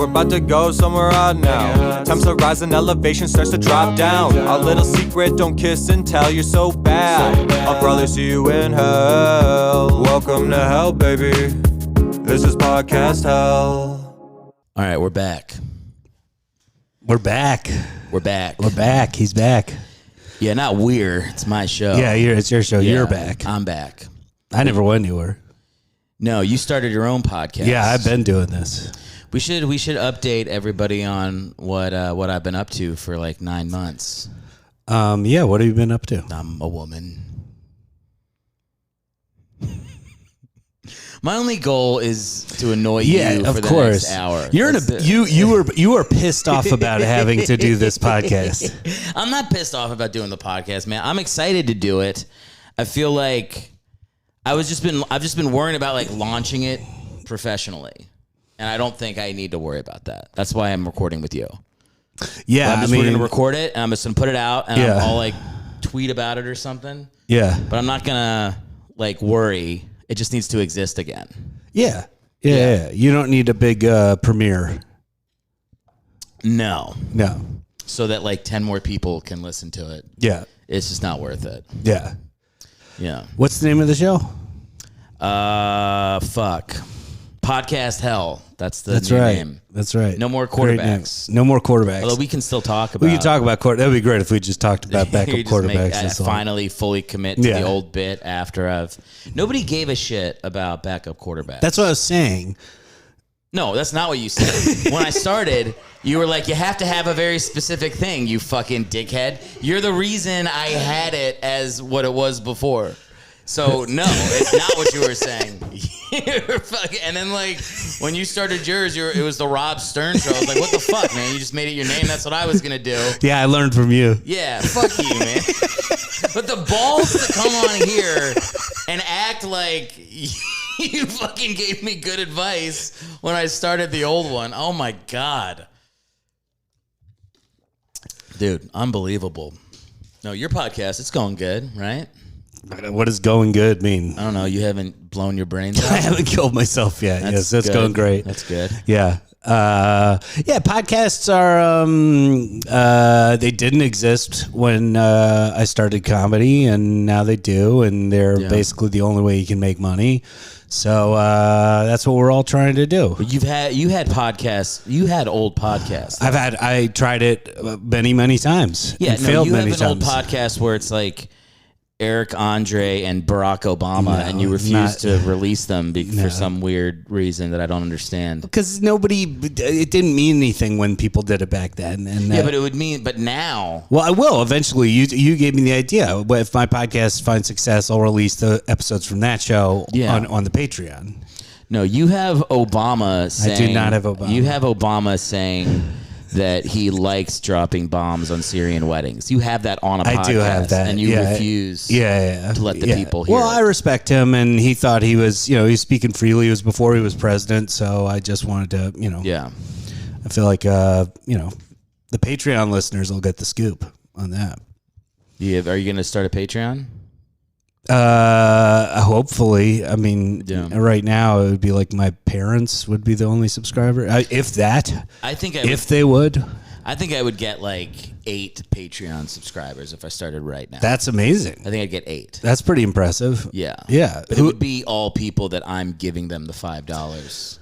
we're about to go somewhere odd now. Times to rise and elevation starts to drop down. Our little secret, don't kiss and tell, you're so bad. I'll probably see you in hell. Welcome to hell, baby. This is podcast hell. All right, we're back. We're back. We're back. We're back. He's back. Yeah, not we're. It's my show. Yeah, it's your show. Yeah, You're back. I'm back. I never went anywhere. No, you started your own podcast. Yeah, I've been doing this. We should update everybody on what I've been up to for like 9 months. Yeah, what have you been up to? I'm a woman. My only goal is to annoy you for the next hour. You were pissed off about having to do this podcast. I'm not pissed off about doing the podcast, man. I'm excited to do it. I feel like I've just been worrying about like launching it professionally, and I don't think I need to worry about that. That's why I'm recording with you. Yeah, we're gonna record it, and I'm just gonna put it out, and Yeah. I'll like tweet about it or something. Yeah, But I'm not gonna like worry. It just needs to exist again. yeah. You don't need a big premiere. No. So that like 10 more people can listen to it. Yeah, It's just not worth it. yeah. Yeah. What's the name of the show? Fuck. Podcast Hell. That's the new name. That's right. No more Great quarterbacks. name. No more quarterbacks. Although we can still talk about. We can talk about quarterbacks. That would be great if we just talked about backup You just quarterbacks. finally fully commit to the old bit after nobody gave a shit about backup quarterbacks. That's what I was saying. No, that's not what you said. When I started, you were like, you have to have a very specific thing, you fucking dickhead. You're the reason I had it as what it was before. So, no, it's not what you were saying. You're fucking, and then, like, when you started yours, it was the Rob Stern show. I was like, what the fuck, man? You just made it your name. That's what I was going to do. Yeah, I learned from you. Yeah, fuck you, man. But the balls to come on here and act like you fucking gave me good advice when I started the old one. Oh, my God. Dude, unbelievable. No, your podcast, it's going good, right? What does going good mean? I don't know. You haven't blown your brains out? I haven't killed myself yet. Yes, that's going great. That's good. Yeah. Podcasts are, they didn't exist when I started comedy, and now they do, and they're basically the only way you can make money. So that's what we're all trying to do. But you had podcasts. You had old podcasts. I tried it many times. Yeah, failed you many have an old times. podcast where it's like Eric, Andre, and Barack Obama, and you refuse to release them for some weird reason that I don't understand. Because it didn't mean anything when people did it back then. And but it would mean, but now. Well, I will eventually. You gave me the idea. If my podcast finds success, I'll release the episodes from that show on the Patreon. No, you have Obama saying. I do not have Obama. You have Obama saying that he likes dropping bombs on Syrian weddings. You have that on a podcast. I do have that. And you refuse to let the people hear it. I respect him, and he thought he was, he's speaking freely. It was before he was president, so I just wanted to, Yeah. I feel like, the Patreon listeners will get the scoop on that. Are you going to start a Patreon? Hopefully. I mean, right now it would be like my parents would be the only subscriber, if that. If they would. I think I would get like 8 Patreon subscribers if I started right now. That's amazing. I think I'd get 8. That's pretty impressive. Yeah. Yeah. But it would be all people that I'm giving them the $5.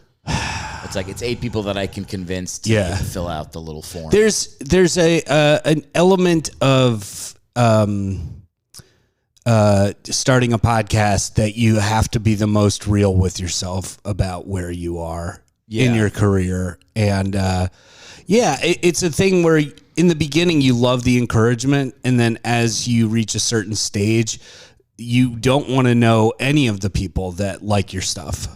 It's like it's 8 people that I can convince to fill out the little form. There's an element of starting a podcast that you have to be the most real with yourself about where you are in your career. And it's a thing where in the beginning you love the encouragement, and then as you reach a certain stage, you don't want to know any of the people that like your stuff,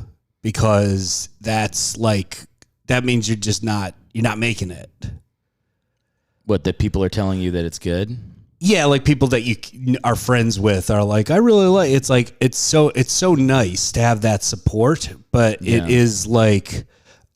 because that means you're not making it. What, that people are telling you that it's good? Yeah, like people that you are friends with are like, I really like. It's like it's so nice to have that support, but it is like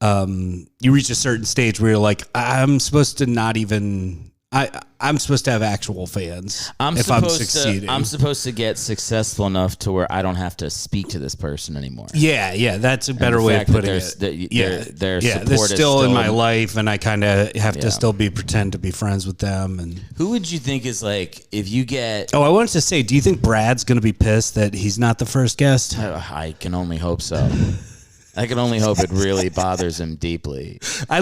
you reach a certain stage where you're like, I'm supposed to not even. I'm supposed to have actual fans I'm if I'm succeeding. I'm supposed to get successful enough to where I don't have to speak to this person anymore. Yeah, that's a better way of putting it. Their they're support still is in my life, and I kind of have to still pretend to be friends with them. And who would you think is like if you get? Oh, I wanted to say, do you think Brad's going to be pissed that he's not the first guest? I can only hope so. I can only hope it really bothers him deeply. I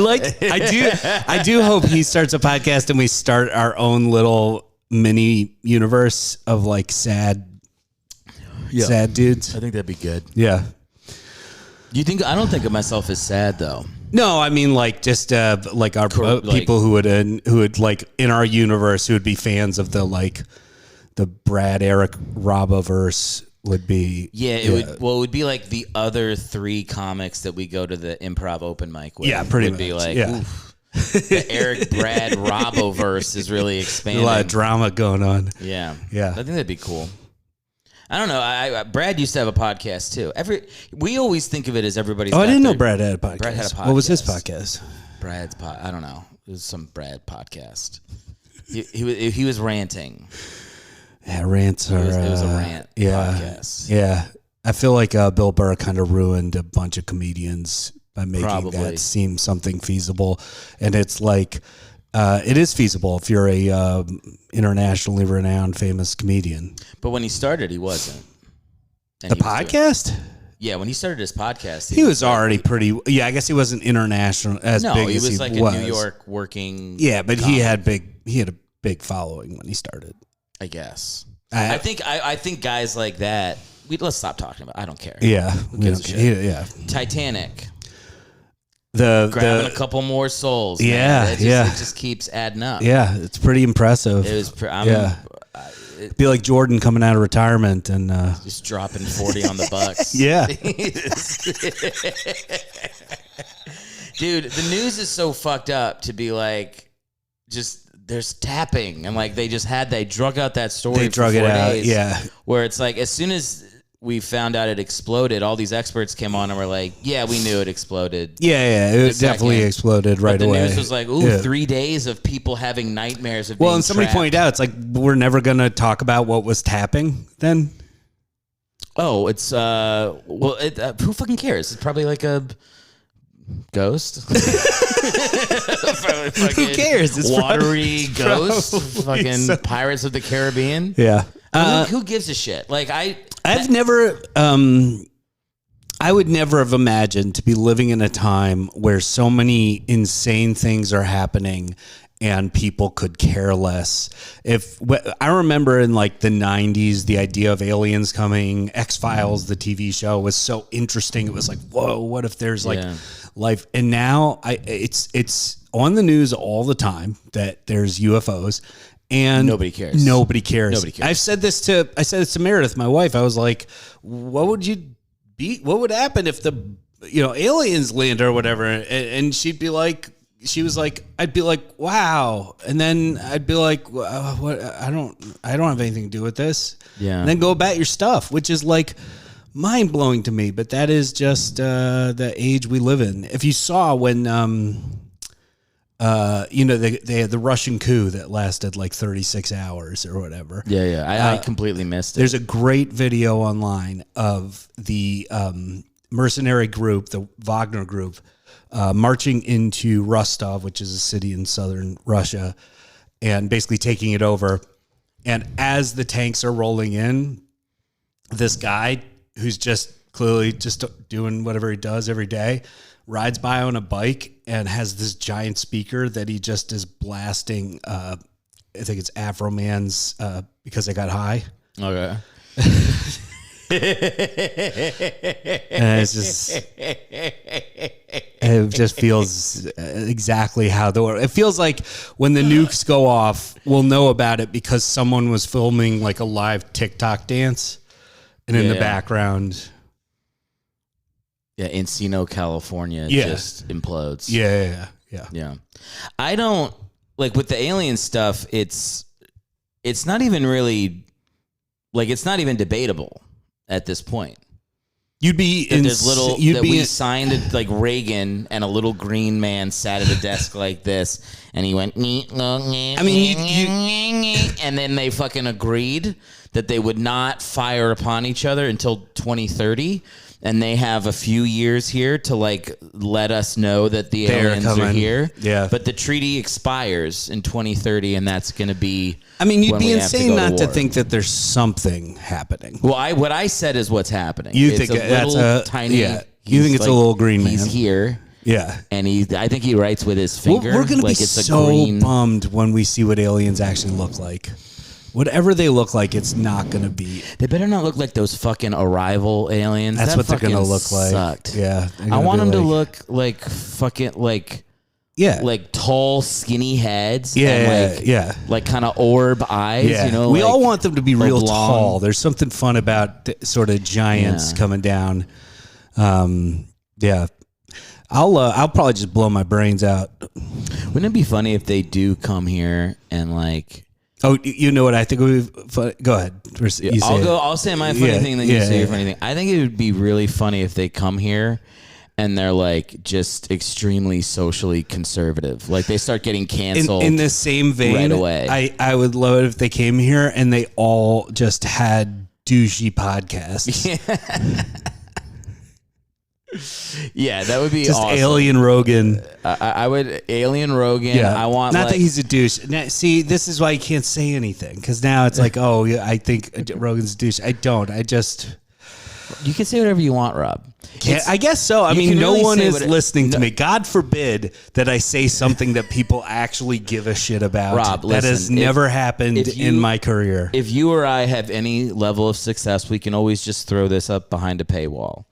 do hope he starts a podcast and we start our own little mini universe of like sad dudes. I think that'd be good. Yeah. You think? I don't think of myself as sad though. No, I mean like just like our people who would like in our universe who would be fans of the Brad Erick Roboverse. Would be it would be like the other 3 comics that we go to the improv open mic with. Yeah, pretty much. Be like, the Erick Brad Roboverse is really expanding. A lot of drama going on. Yeah. I think that'd be cool. I don't know. Brad used to have a podcast too. We always think of it as everybody's. Oh, I didn't know Brad had a podcast. Brad had a podcast. What was his podcast? Brad's I don't know. It was some Brad podcast. He was ranting. Yeah, rants are. It was a rant podcast. Yeah. I feel like Bill Burr kind of ruined a bunch of comedians by making that seem something feasible. And it's like, it is feasible if you're a internationally renowned famous comedian. But when he started, he wasn't. The podcast? Yeah, when he started his podcast. He was already pretty. Yeah, I guess he wasn't international as big as he was. No, he was like a New York working. Yeah, but he had a big following when he started. I guess. I think guys like that. Let's stop talking about. I don't care. Yeah. Who gives a shit? Yeah. Titanic. Grabbing a couple more souls. Yeah. It just keeps adding up. Yeah, it's pretty impressive. It was. It'd be like Jordan coming out of retirement and just dropping 40 on the Bucks. Yeah. Dude, the news is so fucked up to be like just. There's tapping, and like they drug out that story. They drug it out, yeah. Where it's like as soon as we found out it exploded, all these experts came on and were like, "Yeah, we knew it exploded." Yeah, it definitely exploded right away. The news was like, "Ooh, 3 days of people having nightmares of being and somebody pointed out, it's like we're never gonna talk about what was tapping then. Oh, it's who fucking cares? It's probably like a ghost. Who cares? It's watery ghost. Fucking Pirates of the Caribbean. Yeah. Who gives a shit? Like I've never. I would never have imagined to be living in a time where so many insane things are happening and people could care less. I remember in like the 90s, the idea of aliens coming, X-Files, the TV show was so interesting. It was like, whoa, what if there's like life? And now it's on the news all the time that there's UFOs and nobody cares. Nobody cares. I said this to Meredith, my wife. I was like, what would happen if the aliens land or whatever? And she was like, I'd be like, wow. And then I'd be like, what? I don't have anything to do with this. Yeah. And then go about your stuff, which is like mind blowing to me. But that is just the age we live in. If you saw when, they had the Russian coup that lasted like 36 hours or whatever. Yeah. I completely missed it. There's a great video online of the mercenary group, the Wagner group, marching into Rostov, which is a city in southern Russia, and basically taking it over. And as the tanks are rolling in, this guy who's just clearly just doing whatever he does every day rides by on a bike and has this giant speaker that he just is blasting. I think it's Afro Man's Because I Got High. Okay. And it just feels exactly how it feels like when the nukes go off, we'll know about it because someone was filming like a live TikTok dance, and in the background, Encino, California, just implodes. Yeah. I don't like with the alien stuff. It's not even really like it's not even debatable at this point. You'd be we signed it like Reagan, and a little green man sat at a desk like this, and he went. I mean, and then they fucking agreed that they would not fire upon each other until 2030, and they have a few years here to like let us know that the aliens are here. Yeah, but the treaty expires in 2030, and that's going to be. I mean, you'd be insane not to war. think that there's something happening. Well, what I said is what's happening. You it's think a that's little tiny? Yeah, you think it's like, a little green man? He's here. Yeah, and I think he writes with his finger. We're gonna like be it's so a green... bummed when we see what aliens actually look like. Whatever they look like, it's not going to be. They better not look like those fucking Arrival aliens. That's what they're going to look like. Sucked. Yeah, I want them to look like fucking like. Yeah, like tall, skinny heads. Yeah, and like kind of orb eyes. Yeah. You know, we like all want them to be real long. tall. There's something fun about sort of giants coming down. Yeah, I'll probably just blow my brains out. Wouldn't it be funny if they do come here and like? Oh, you know what I think would be funny? Go ahead. I'll say my funny thing, then you say your funny thing. I think it would be really funny if they come here. And they're like just extremely socially conservative. Like they start getting canceled in the same vein right away. I would love it if they came here and they all just had douchey podcasts. Yeah, that would be just awesome. Alien Rogan. I would Alien Rogan. Yeah. I want not that he's a douche. Now, see, this is why you can't say anything because now it's like, oh, yeah, I think Rogan's a douche. I don't. I just. You can say whatever you want, Rob. I guess so. I mean, no one is listening to me. God forbid that I say something that people actually give a shit about. Rob, that has never happened in my career. If you or I have any level of success, we can always just throw this up behind a paywall.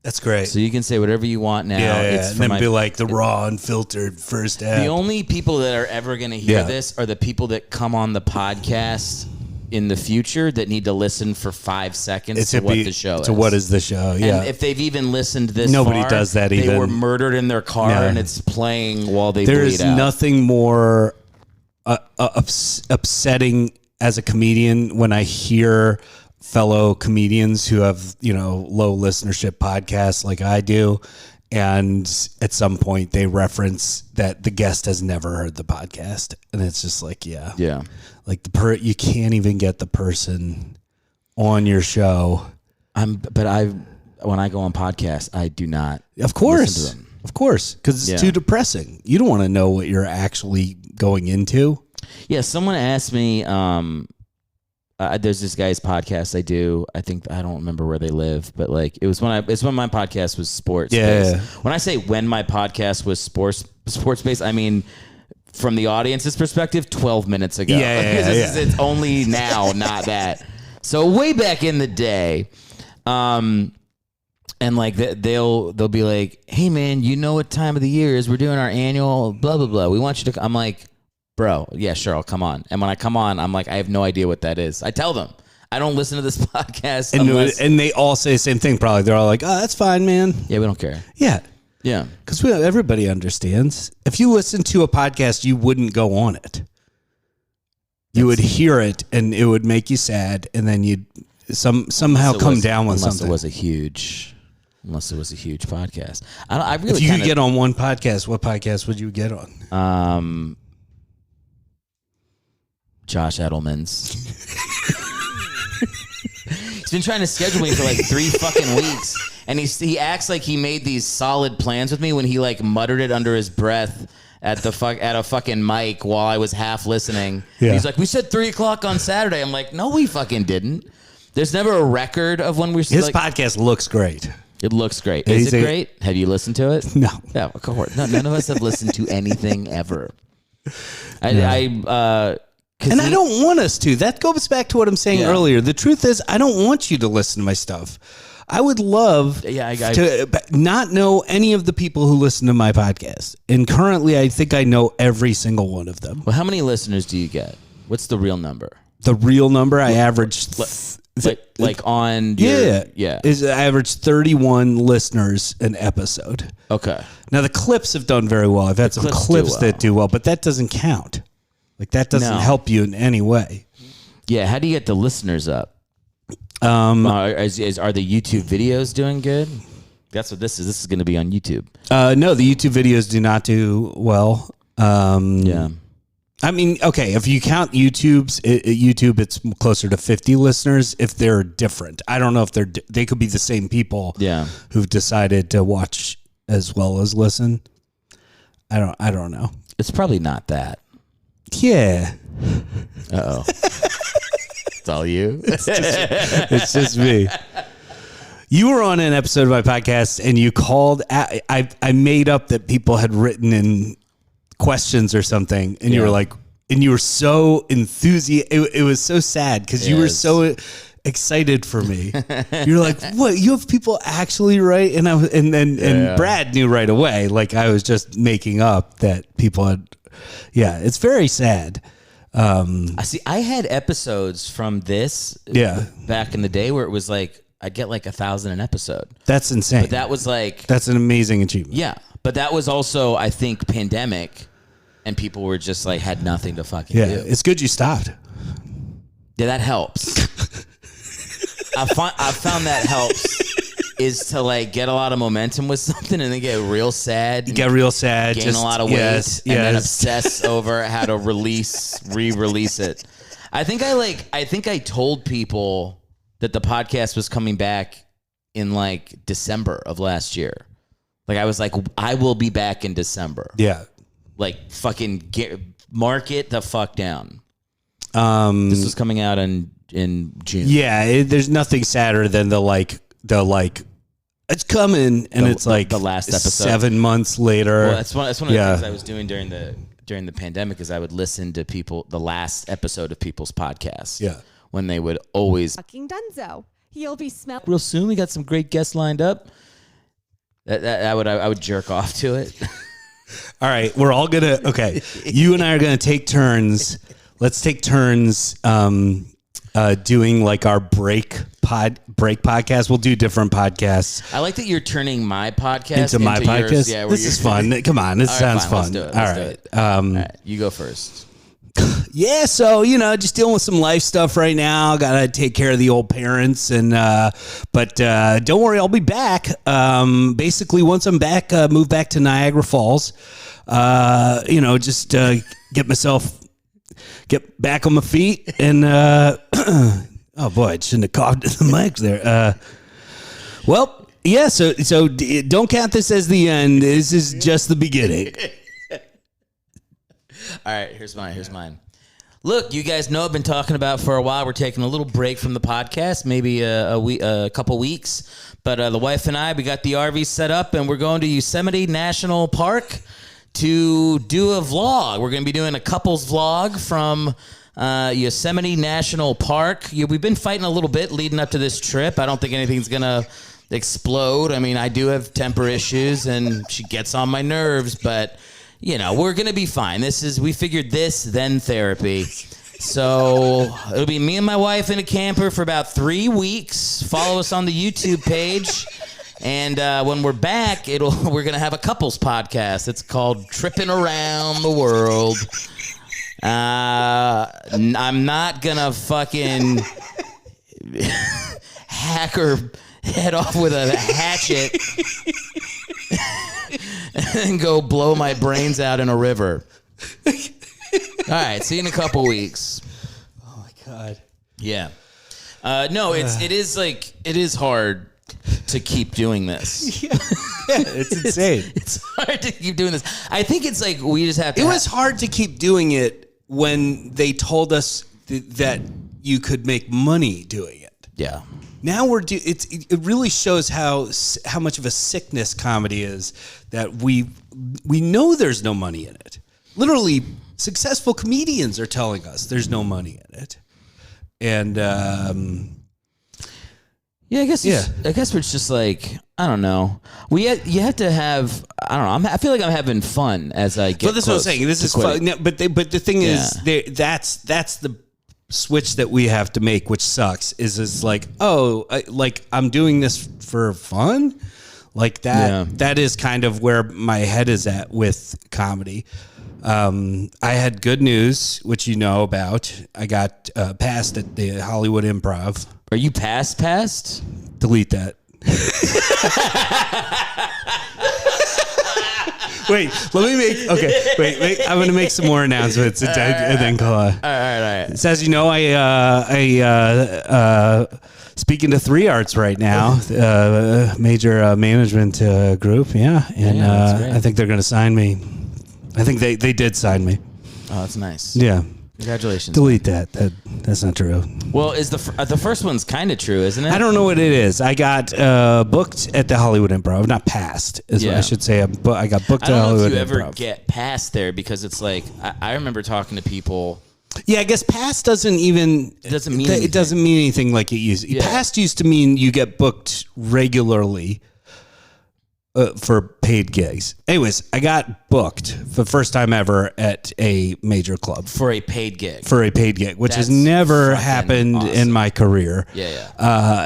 That's great. So you can say whatever you want now. Yeah, and then be like the raw, unfiltered first app. The only people that are ever going to hear this are the people that come on the podcast in the future that need to listen for 5 seconds to what the show is. To what is the show, yeah. And if they've even listened this Nobody far, does that even. They were murdered in their car and it's playing while they bleed out. There's nothing more upsetting as a comedian when I hear fellow comedians who have, low listenership podcasts like I do, and at some point they reference that the guest has never heard the podcast, and it's just like, yeah, like you can't even get the person on your show. When I go on podcasts, I do not. Of course, listen to them. Of course, because it's too depressing. You don't want to know what you're actually going into. Yeah, someone asked me. There's this guy's podcast I do. I don't remember where they live, but like it's when my podcast was sports based. When I say when my podcast was sports based, I mean from the audience's perspective, 12 minutes ago. It's only now, not that. So way back in the day, and like they'll be like, "Hey man, you know what time of the year is? We're doing our annual blah blah blah. We want you to." I'm like, bro, yeah, sure, I'll come on. And when I come on, I'm like, I have no idea what that is. I tell them, I don't listen to this podcast. And they all say the same thing, probably. They're all like, oh, that's fine, man. Yeah, we don't care. Yeah. Yeah. Because everybody understands. If you listen to a podcast, you wouldn't go on it. You would hear it, and it would make you sad, and then you'd somehow come down with something. Unless it was a huge podcast. I really if you could get on one podcast, what podcast would you get on? Josh Edelman's. He's been trying to schedule me for like 3 fucking weeks, and he acts like he made these solid plans with me when he like muttered it under his breath at a fucking mic while I was half listening. Yeah. He's like, "We said 3:00 on Saturday." I'm like, "No, we fucking didn't." There's never a record of when we're. His podcast looks great. It looks great. Is it great? Have you listened to it? No. Yeah, of course. No, none of us have listened to anything ever. And I don't want us to. That goes back to what I'm saying earlier. The truth is, I don't want you to listen to my stuff. I would love to not know any of the people who listen to my podcast. And currently, I think I know every single one of them. Well, how many listeners do you get? What's the real number? The real number, I average... I average 31 listeners an episode. Okay. Now, the clips have done very well. I've had some clips that do well, but that doesn't count. Like, that doesn't help you in any way. Yeah, how do you get the listeners up? Are the YouTube videos doing good? That's what this is. This is going to be on YouTube. No, the YouTube videos do not do well. Yeah. I mean, okay, if you count YouTube, it's closer to 50 listeners if they're different. I don't know if they could be the same people who've decided to watch as well as listen. I don't know. It's probably not that. Yeah. Uh-oh. It's all you? It's just me. You were on an episode of my podcast and you called. I made up that people had written in questions or something, and you were like, and you were so enthusiastic. It was so sad because you were so excited for me. You're like, what? You have people actually write? And Brad knew right away. Like I was just making up that people had. Yeah, it's very sad. I had episodes from this back in the day where it was like I'd get like 1,000 an episode. That's insane. But that was like that's an amazing achievement. Yeah, but that was also I think pandemic, and people were just like had nothing to fucking do. It's good you stopped. Yeah, that helps. I found that helps. Is to like get a lot of momentum with something and then get real sad. Get real sad. Gain a lot of weight and then obsess over how to re-release it. I think I told people that the podcast was coming back in like December of last year. Like I was like, I will be back in December. Yeah. Like fucking mark it the fuck down. This was coming out in June. Yeah. There's nothing sadder than the it's coming, and it's like the last episode 7 months later. Well, that's one of the things I was doing during the pandemic is I would listen to the last episode of people's podcasts. Yeah, when they would always fucking Dunzo. He'll be smelled real soon. We got some great guests lined up. I would jerk off to it. All right, we're all gonna you and I are gonna take turns. Let's take turns. Doing like our break podcast. We'll do different podcasts. I like that you're turning my podcast into my podcast. Yours. Yeah, this is fun. Come on, this sounds fun. Let's do it. All right. All right, you go first. Yeah, so just dealing with some life stuff right now. Gotta take care of the old parents, and but don't worry, I'll be back. Basically, once I'm back, move back to Niagara Falls. Just get back on my feet, and oh boy, I shouldn't have coughed in the mic there. Well, yeah. So don't count this as the end. This is just the beginning. All right, here's mine. Look, you guys know I've been talking about for a while. We're taking a little break from the podcast, maybe a couple weeks. But the wife and I, we got the RV set up, and we're going to Yosemite National Park to do a vlog. We're going to be doing a couples vlog from Yosemite National Park. We've been fighting a little bit leading up to this trip. I don't think anything's going to explode. I mean, I do have temper issues, and she gets on my nerves, but we're going to be fine. We figured this, then therapy. So it'll be me and my wife in a camper for about 3 weeks. Follow us on the YouTube page. And when we're back, we're going to have a couples podcast. It's called Tripping Around the World. I'm not going to fucking hack her head off with a hatchet and go blow my brains out in a river. All right, see you in a couple weeks. Oh, my God. Yeah. No, it is hard to keep doing this. Yeah, it's insane. It's hard to keep doing this. I think it's like we just have to. It was hard to keep doing it when they told us that you could make money doing it. Yeah. Now it really shows how much of a sickness comedy is, that we know there's no money in it. Literally, successful comedians are telling us there's no money in it, and yeah, I guess it's just like, I don't know. You have to have, I don't know. I feel like I'm having fun as I get. But that's what I'm saying. This is fun. No, but the thing is, that's the switch that we have to make, which sucks. Is it's like, I'm doing this for fun, like that. Yeah. That is kind of where my head is at with comedy. I had good news, which you know about. I got passed at the Hollywood Improv. Are you passed? Delete that. Wait, let me make. Okay, wait. I'm going to make some more announcements and then call. All right. So as you know, I speaking to 3 Arts right now, major management group. Yeah, and that's great. I think they're going to sign me. I think they did sign me. Oh, that's nice. Yeah. Congratulations. Delete that. That's not true. Well, is the first one's kind of true, isn't it? I don't know what it is. I got booked at the Hollywood Improv. Not passed, is what I should say. I got booked at the Hollywood Improv. I don't know if you ever get past there because it's like I remember talking to people. Yeah, I guess past doesn't even It doesn't mean it doesn't mean anything like it used. Yeah. Past used to mean you get booked regularly for paid gigs. Anyways, I got booked for the first time ever at a major club For a paid gig. Which has That's never fucking happened awesome. in my career. Yeah.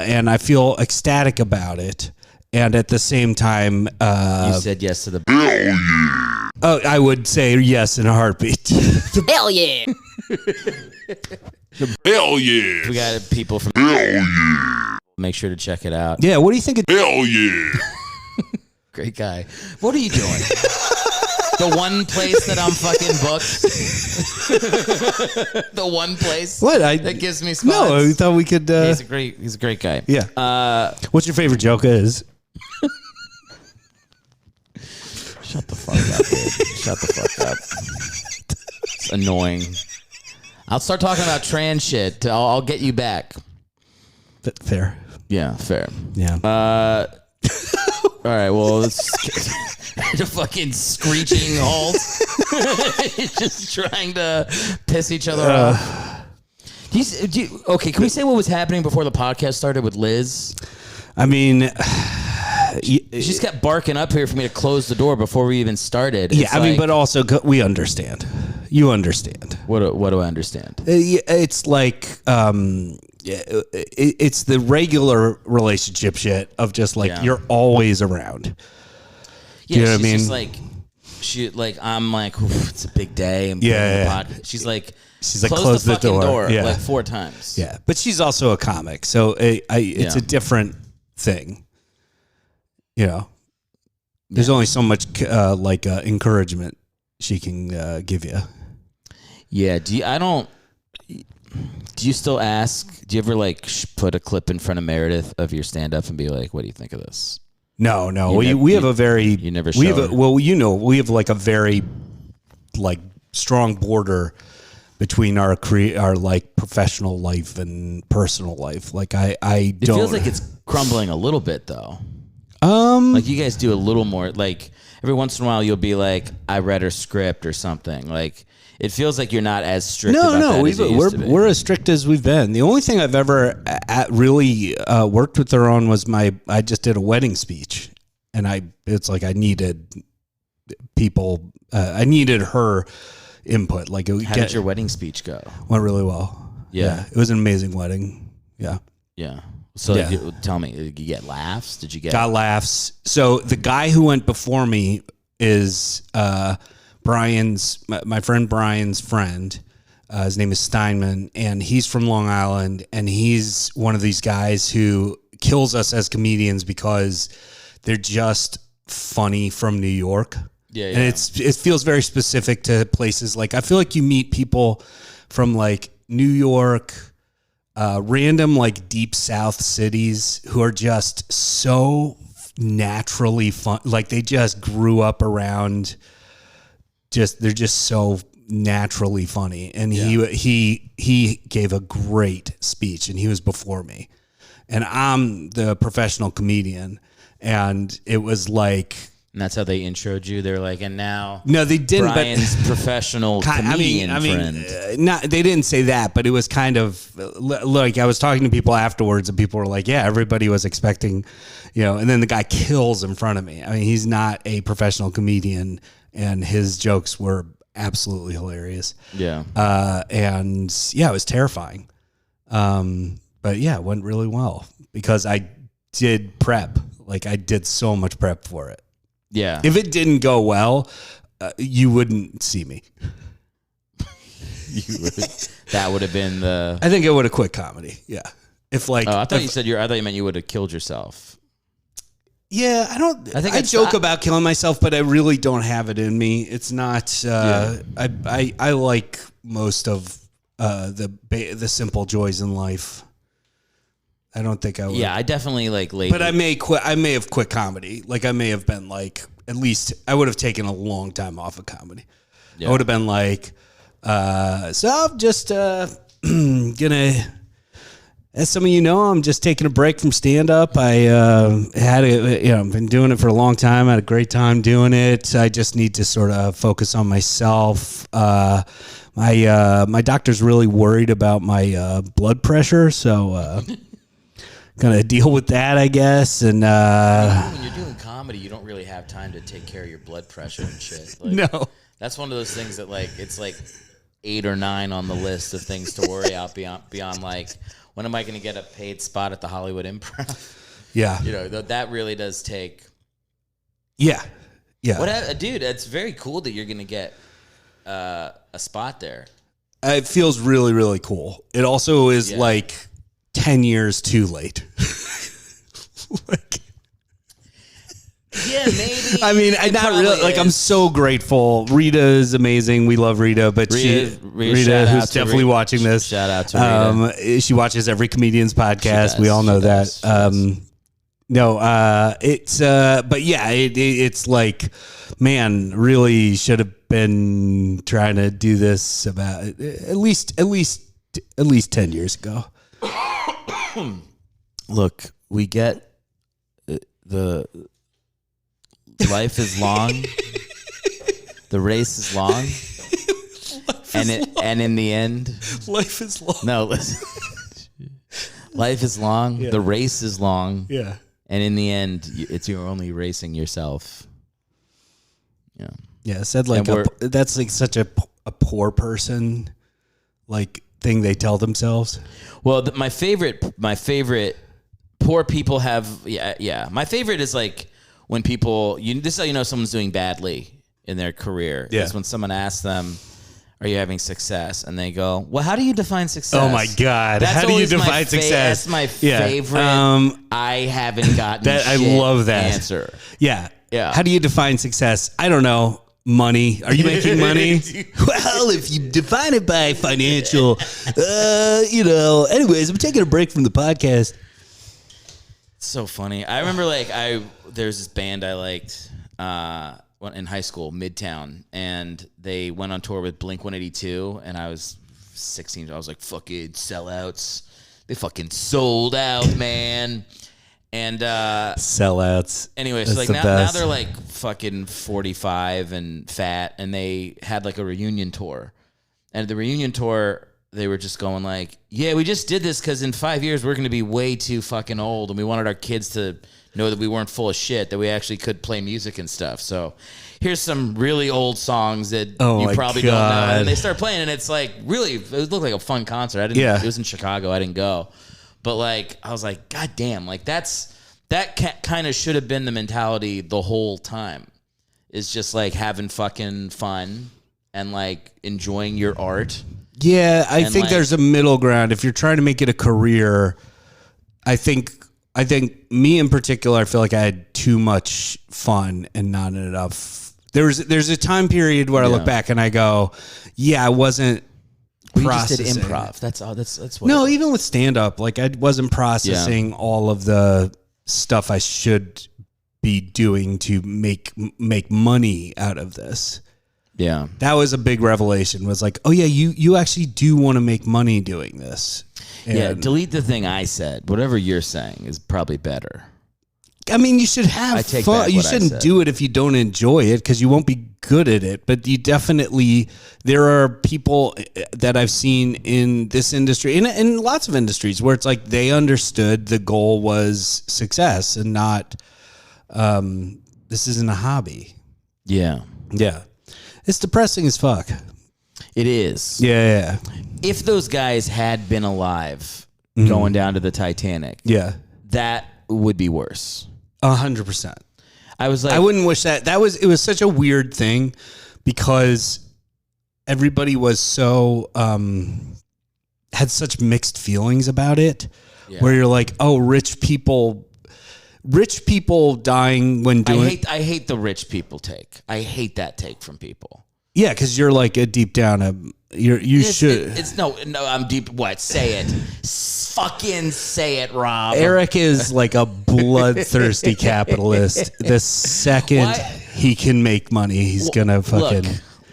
And I feel ecstatic about it. And at the same time, You said yes to the. I would say yes in a heartbeat. Hell yeah. Hell yeah. We got people from. Make sure to check it out. Yeah, what do you think? Hell yeah. Great guy. What are you doing? The one place that I'm fucking booked. The one place. What? That gives me spots. No, I thought we could. He's a great guy. Yeah. What's your favorite joke is? Shut the fuck up, dude. Shut the fuck up. It's annoying. I'll start talking about trans shit. I'll get you back. Fair. Yeah, fair. Yeah. All right, well, let's get a fucking screeching halt. Just trying to piss each other off. Okay, can we say what was happening before the podcast started with Liz? I mean, She just kept barking up here for me to close the door before we even started. yeah, It's I mean, like- but also we understand. You understand. What do I understand? It's like it's the regular relationship shit of just like you're always around. Yeah, you know what I she's mean? just like I'm like, "Oof, it's a big day. I'm Yeah, doing the podcast." She's like, close the fucking door. Yeah. like 4 times. Yeah, but she's also a comic, so it's a different thing. You know, there's only so much encouragement she can give you. Yeah. Do you still ask? Do you ever put a clip in front of Meredith of your stand up and be like, "What do you think of this?" No. We have a very you never we have show her. we have like a very strong border between our professional life and personal life. Like I It don't. feels like it's crumbling a little bit though. Like you guys do a little more. Like every once in a while, you'll be like, "I read her script" or something. Like it feels like you're not as strict. about that as you used to be. we're as strict as we've been. The only thing I've ever really worked with her on was I just did a wedding speech, and it's like I needed I needed her input. Like How did your wedding speech go? went really well. Yeah. It was an amazing wedding. Yeah. Yeah. So Yeah. tell me, did you get laughs? Did you get Got laughs. So the guy who went before me is my friend Brian's friend. His name is Steinman, and he's from Long Island, and he's one of these guys who kills us as comedians because they're just funny from New York. Yeah, And it feels very specific to places. Like I feel like you meet people from like New York, random like deep South cities who are just so naturally fun. Like they just grew up around. They're just so naturally funny, and he gave a great speech, and he was before me, and I'm the professional comedian, and it was like. And that's how they introed you. They're like, and now No, they didn't. Brian's professional comedian friend. They didn't say that, but it was kind of like I was talking to people afterwards, and people were like, "Yeah, everybody was expecting, And then the guy kills in front of me. I mean, he's not a professional comedian, and his jokes were absolutely hilarious. Yeah. And it was terrifying. But yeah, it went really well because I did prep. Like I did so much prep for it. Yeah. If it didn't go well, you wouldn't see me. That would have been the. I think I would have quit comedy. Yeah. If like, I thought you meant you would have killed yourself. Yeah, I think I joke about killing myself, but I really don't have it in me. It's not. I like most of the simple joys in life. I don't think I would. Yeah, I definitely like lately. But I may have quit comedy. Like I may have been like, at least I would have taken a long time off of comedy. Yeah. I would have been like, so I'm just gonna. As some of you know, I'm just taking a break from stand-up. I I've been doing it for a long time. I had a great time doing it. I just need to sort of focus on myself. My doctor's really worried about my blood pressure, so gonna deal with that, I guess. And when you're doing comedy, you don't really have time to take care of your blood pressure and shit. Like, no, that's one of those things that like it's like 8 or 9 on the list of things to worry about beyond like. When am I going to get a paid spot at the Hollywood Improv? Yeah. You know, that really does take. Yeah. Yeah. Dude, it's very cool that you're going to get a spot there. It feels really, really cool. It also is like 10 years too late. Yeah, maybe. I mean, not really. Like, I'm so grateful. Rita is amazing. We love Rita, but Rita who's definitely watching this. Shout out to Rita. She watches every comedian's podcast. We all know that. But yeah, it's like, man, really should have been trying to do this about at least 10 years ago. Look, we get the. Life is long. The race is long. And in the end, life is long. No, listen. Life is long. Yeah. The race is long. Yeah. And in the end, you're only racing yourself. Yeah. Yeah. Said like that's like such a poor person like thing they tell themselves. Well, my favorite poor people have. Yeah. My favorite is like. When people, this is how you know someone's doing badly in their career. Yeah. Is when someone asks them, are you having success? And they go, well, how do you define success? Oh, my God. How do you define success? That's my favorite. I haven't gotten that. I love that answer. Yeah. How do you define success? I don't know. Money. Are you making money? Well, if you define it by financial, anyways, I'm taking a break from the podcast. So funny. I remember there's this band I liked in high school, Midtown, and they went on tour with Blink-182, and I was 16. I was like, fucking sellouts. They fucking sold out, man. And sellouts. Anyway, so like now they're like fucking 45 and fat, and they had like a reunion tour. And the reunion tour, they were just going like, yeah, we just did this because in 5 years we're going to be way too fucking old, and we wanted our kids to know that we weren't full of shit, that we actually could play music and stuff. So here's some really old songs that you probably don't know. And they start playing, and it's like really, it looked like a fun concert. It was in Chicago. I didn't go. But like, I was like, God damn, like that kind of should have been the mentality the whole time. Is just like having fucking fun and like enjoying your art. Yeah, I think there's a middle ground. If you're trying to make it a career, I think me in particular, I feel like I had too much fun and not enough. There's a time period where I look back and I go, yeah, I wasn't processing. You just did improv. That's all. That's what. No, even with stand up, like I wasn't processing all of the stuff I should be doing to make money out of this. Yeah. That was a big revelation, was like, oh yeah, you actually do want to make money doing this. And delete the thing I said. Whatever you're saying is probably better. I mean, you should have fun. You shouldn't do it if you don't enjoy it, because you won't be good at it. But you definitely, there are people that I've seen in this industry, in lots of industries, where it's like they understood the goal was success and not, this isn't a hobby. Yeah. Yeah. It's depressing as fuck. It is. Yeah. If those guys had been alive going down to the Titanic, that would be worse. 100%. I was like, I wouldn't wish that. It was such a weird thing, because everybody was so had such mixed feelings about it. Yeah. Where you're like, oh, rich people dying when doing. I hate the rich people take. I hate that take from people. Yeah, because you're like a deep down. You should. It's no. I'm deep. What? Say it. Fucking say it, Rob. Erick is like a bloodthirsty capitalist. The second he can make money, he's gonna fucking.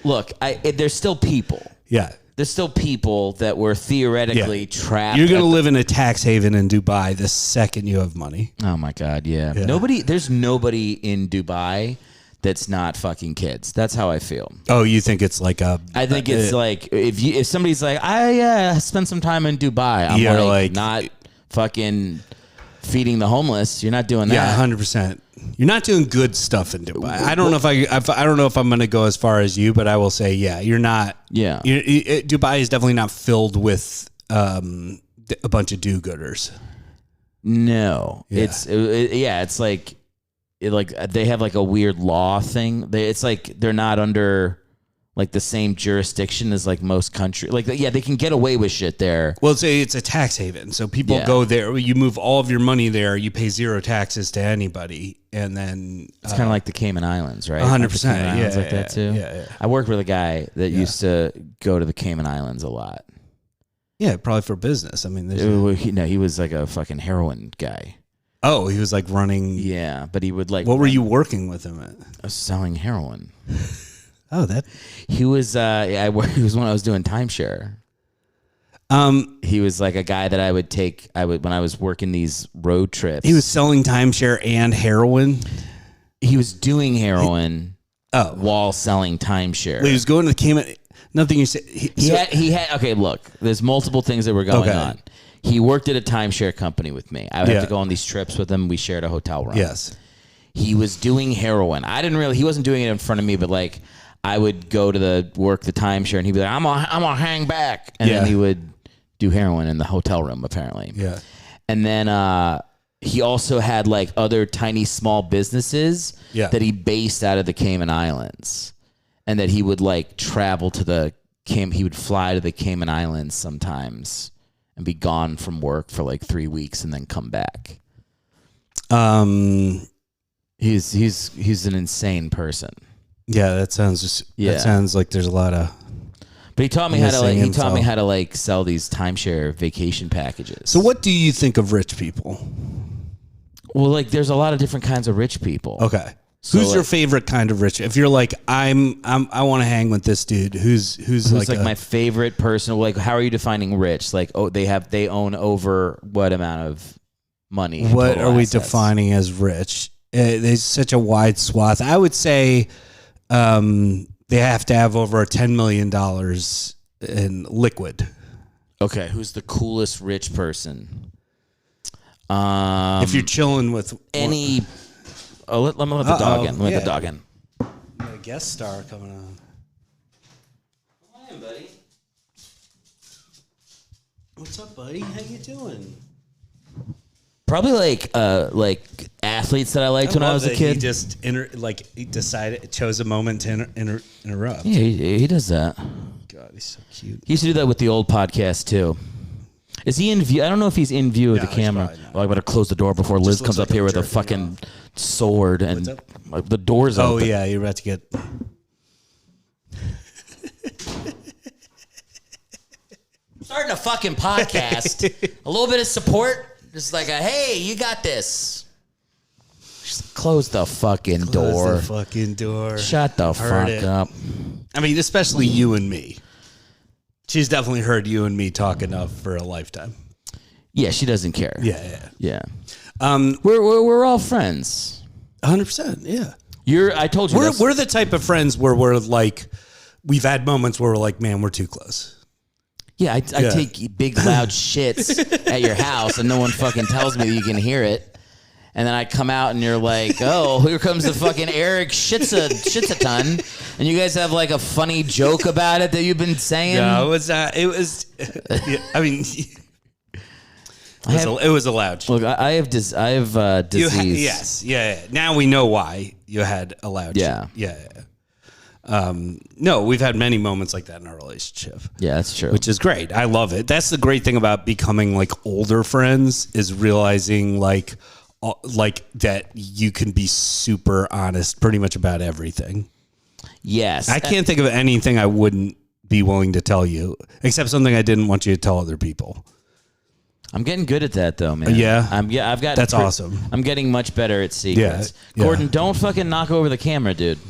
Look. There's still people. Yeah. There's still people that were theoretically trapped. You're gonna live in a tax haven in Dubai the second you have money. Oh my God, yeah. There's nobody in Dubai that's not fucking kids. That's how I feel. Oh, you think it's like a? I think it's like if somebody's like, I spent some time in Dubai. I'm like not fucking feeding the homeless. You're not doing that. Yeah, 100%. You're not doing good stuff in Dubai. I don't know I don't know if I'm going to go as far as you, but I will say, yeah, you're not. Yeah, Dubai is definitely not filled with a bunch of do-gooders. No, Yeah. it's like they have like a weird law thing. It's like they're not under like the same jurisdiction as like most countries. Like, yeah, they can get away with shit there. Well, it's a tax haven, so people go there. You move all of your money there. You pay zero taxes to anybody, and then it's kind of like the Cayman Islands, right? 100%. Yeah, like that too. Yeah. I worked with a guy that used to go to the Cayman Islands a lot. Yeah, probably for business. I mean, he was like a fucking heroin guy. Oh, he was like running. Yeah, but he would like. What were you working with him at? Selling heroin. Oh, that he was. He was when I was doing timeshare. He was like a guy that I would take. When I was working these road trips. He was selling timeshare and heroin. He was doing heroin. While selling timeshare. He was going to the Cayman. Nothing you said. He had. Okay, look. There's multiple things that were going on. He worked at a timeshare company with me. I would have to go on these trips with him. We shared a hotel room. Yes. He was doing heroin. He wasn't doing it in front of me, but like I would go to work the timeshare and he'd be like, I'm gonna hang back. And then he would do heroin in the hotel room, apparently. Yeah. And then he also had like other tiny small businesses that he based out of the Cayman Islands. And that he would like travel to he would fly to the Cayman Islands sometimes and be gone from work for like 3 weeks and then come back. He's an insane person. Yeah, that sounds that sounds like there's a lot of. But he taught me how to like sell these timeshare vacation packages. So what do you think of rich people? Well, like there's a lot of different kinds of rich people. Okay. So who's your favorite kind of rich? If you're like, I want to hang with this dude. Who's like my favorite person? Like, how are you defining rich? Like, they own over what amount of money? What are we defining as rich? There's such a wide swath. I would say, they have to have over $10 million in liquid. Okay, who's the coolest rich person? If you're chilling with any. Oh, let me let the dog in. Let the dog in. A guest star coming on. Come on, buddy. What's up, buddy? How you doing? Probably like athletes that I liked when I was a kid. He just chose a moment to interrupt. Yeah, he does that. God, he's so cute. He used to do that with the old podcast too. Is he in view? I don't know if he's in view of the camera. Oh, I better close the door before Liz comes up here with a fucking sword and the door's open. Oh yeah, you're about to get. Starting a fucking podcast. A little bit of support. Just like hey, you got this. Just close the fucking door. Close the fucking door. Shut the fuck up. I mean, especially you and me. She's definitely heard you and me talk enough for a lifetime. Yeah, she doesn't care. Yeah. We're all friends. 100%. Yeah. I told you we're the type of friends where we're like, we've had moments where we're like, man, we're too close. Yeah, I take big loud shits at your house and no one fucking tells me that you can hear it. And then I come out and you're like, oh, here comes the fucking Erick shits a ton. And you guys have like a funny joke about it that you've been saying. No, it was I mean, it was a loud shit. Look, I have disease. Yes. Yeah. Now we know why you had a loud shit. Yeah. No, we've had many moments like that in our relationship. Yeah, that's true. Which is great. I love it. That's the great thing about becoming like older friends is realizing like that you can be super honest pretty much about everything. Yes. I can't think of anything I wouldn't be willing to tell you, except something I didn't want you to tell other people. I'm getting good at that though, man. Yeah? I've got. That's awesome. I'm getting much better at secrets. Yeah. Gordon, don't fucking knock over the camera, dude.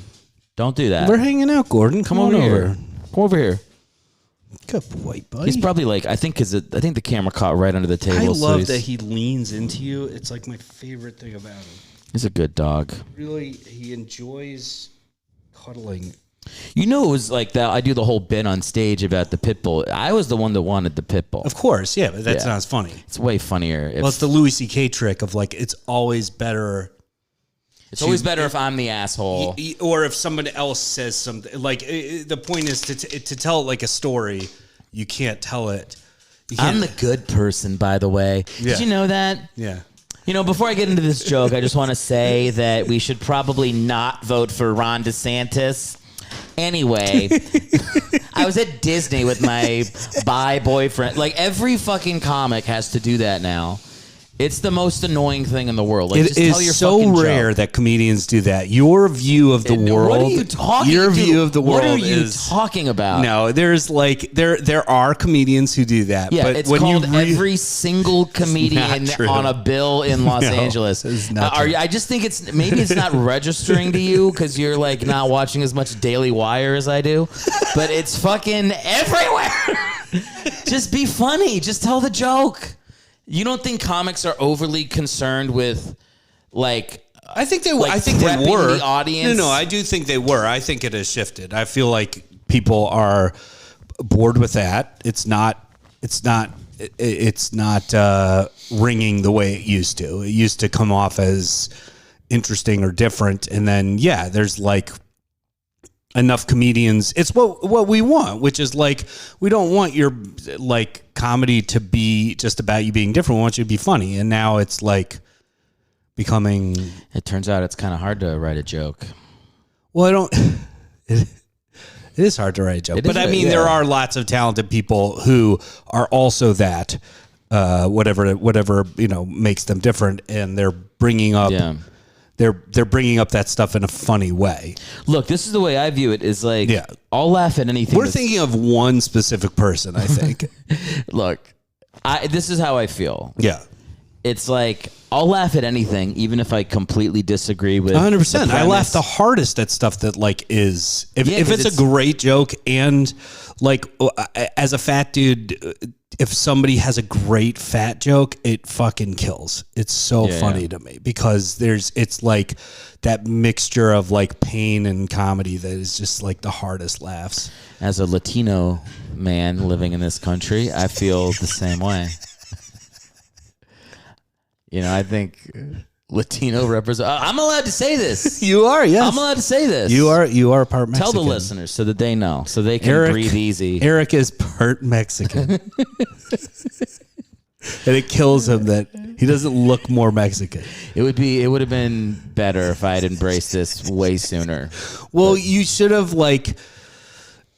Don't do that. We're hanging out, Gordon. Come on over. Come over here. Good boy, buddy. He's probably like, I think the camera caught right under the table. I love so that he leans into you. It's like my favorite thing about him. He's a good dog. Really, he enjoys cuddling. You know, it was like that. I do the whole bit on stage about the pit bull. I was the one that wanted the pit bull. Of course, yeah, but that's Yeah. not as funny. It's way funnier. Well, it's the Louis C.K. trick of like, it's always better. It's always better if I'm the asshole. Or if someone else says something. Like, the point is to tell it like a story. You can't tell it. I'm the good person, by the way. Yeah. Did you know that? Yeah. You know, before I get into this joke, I just want to say that we should probably not vote for Ron DeSantis. Anyway, I was at Disney with my bi boyfriend. Like, every fucking comic has to do that now. It's the most annoying thing in the world. Like, It just tell your is so fucking rare joke. that comedians do that. Your view of the world. What are you talking? Your dude, view of the world. What are you is talking about? No, there's like there are comedians who do that. Yeah, but it's when called you every single comedian true. on a bill in Los No, Angeles. it's not true. I just think it's not registering to you because you're like not watching as much Daily Wire as I do, but it's fucking everywhere. Just be funny. Just tell the joke. You don't think comics are overly concerned with like? I think they Like I think they prepping were the audience? No, I do think they were. I think it has shifted. I feel like people are bored with that. It's not ringing the way it used to. It used to come off as interesting or different, and then there's like enough comedians. It's what we want, which is like, we don't want your like comedy to be just about you being different. We want you to be funny. And now it's like becoming. It turns out it's kind of hard to write a joke. Well, I don't. It is hard to write a joke, but I mean, there are lots of talented people who are also that. Whatever makes them different, and they're bringing up. Yeah. They're bringing up that stuff in a funny way. Look, this is the way I view it. Is like, I'll laugh at anything. We're thinking of one specific person, I think. Look, this is how I feel. Yeah. It's like, I'll laugh at anything, even if I completely disagree with 100%. I laugh the hardest at stuff that like is, if it's a great joke, and like as a fat dude, if somebody has a great fat joke, it fucking kills. It's so funny to me because it's like that mixture of like pain and comedy that is just like the hardest laughs. As a Latino man living in this country, I feel the same way. You know, I think Latino represent. I'm allowed to say this. You are, yes. I'm allowed to say this. You are part Mexican. Tell the listeners so that they know, so they can breathe easy. Erick is part Mexican. And it kills him that he doesn't look more Mexican. It would have been better if I had embraced this way sooner. Well, you should have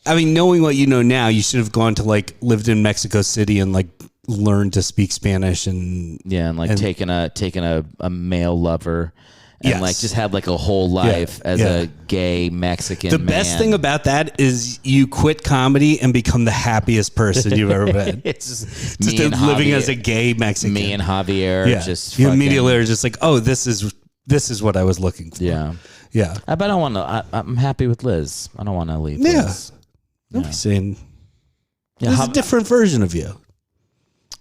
knowing what you know now, you should have gone to like lived in Mexico City and like learned to speak Spanish and taken a male lover and like just had like a whole life as a gay Mexican The man. best thing about that is you quit comedy and become the happiest person you've ever been. It's just living as a gay Mexican. Me and Javier just you immediately are just like, oh, this is what I was looking for. Yeah. But I don't want to. I'm happy with Liz. I don't want to leave Liz. Nobody's saying there's a different version of you.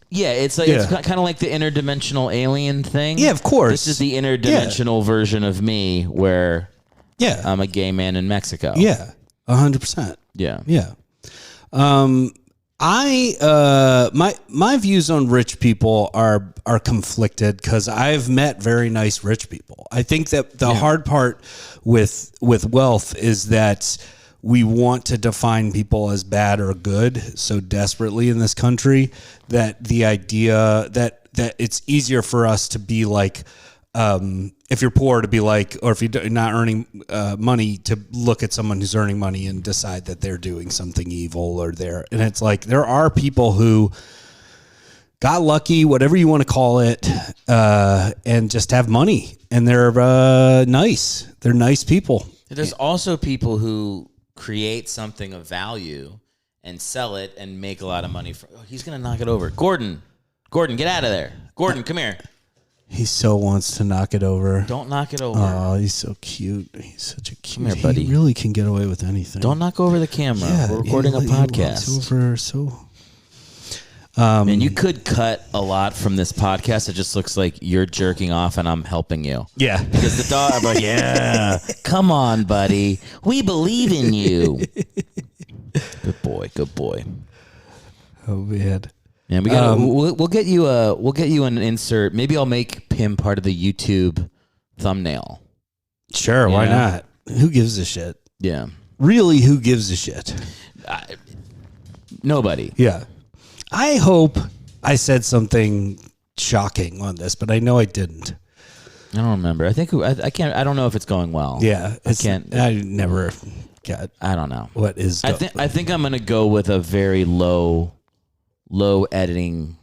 Yeah, it's like it's kind of like the interdimensional alien thing. Yeah, of course. This is the interdimensional version of me where I'm a gay man in Mexico. Yeah, 100%. Yeah. My views on rich people are conflicted because I've met very nice rich people. I think that the hard part with wealth is that we want to define people as bad or good so desperately in this country that the idea that it's easier for us to be like if you're poor to be like, or if you're not earning money, to look at someone who's earning money and decide that they're doing something evil or and it's like there are people who got lucky, whatever you want to call it, and just have money, and they're nice. They're nice people. There's also people who create something of value and sell it and make a lot of money. He's gonna knock it over. Gordon, get out of there. Gordon, come here. He so wants to knock it over. Don't knock it over. Oh, he's so cute. He's such a cute. Come here, buddy. He really can get away with anything. Don't knock over the camera. We're recording a podcast. And you could cut a lot from this podcast. It just looks like you're jerking off and I'm helping you. Yeah. Because the dog, I'm like, yeah, come on, buddy. We believe in you. Good boy. Good boy. Oh, man. And we got we'll get you an insert. Maybe I'll make him part of the YouTube thumbnail. Sure, why not? Who gives a shit? Yeah. Really, who gives a shit? Nobody. Yeah. I hope I said something shocking on this, but I know I didn't. I don't remember. I think I can't. I don't know if it's going well. Yeah, I can't. I never got. I don't know what is. I think I'm gonna go with a very low editing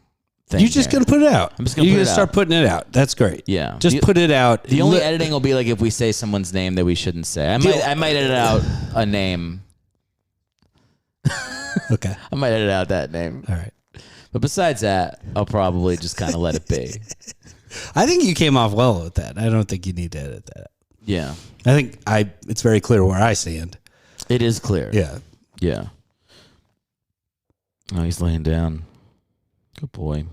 thing. You're just gonna put it out. I'm just gonna. You're gonna start putting it out. That's great. Yeah, just put it out. The only editing will be like if we say someone's name that we shouldn't say. I might edit out a name. Okay. I might edit out that name. All right. But besides that, I'll probably just kind of let it be. I think you came off well with that. I don't think you need to edit that. Yeah. I think it's very clear where I stand. It is clear. Yeah. Yeah. Oh, he's laying down. Good boy.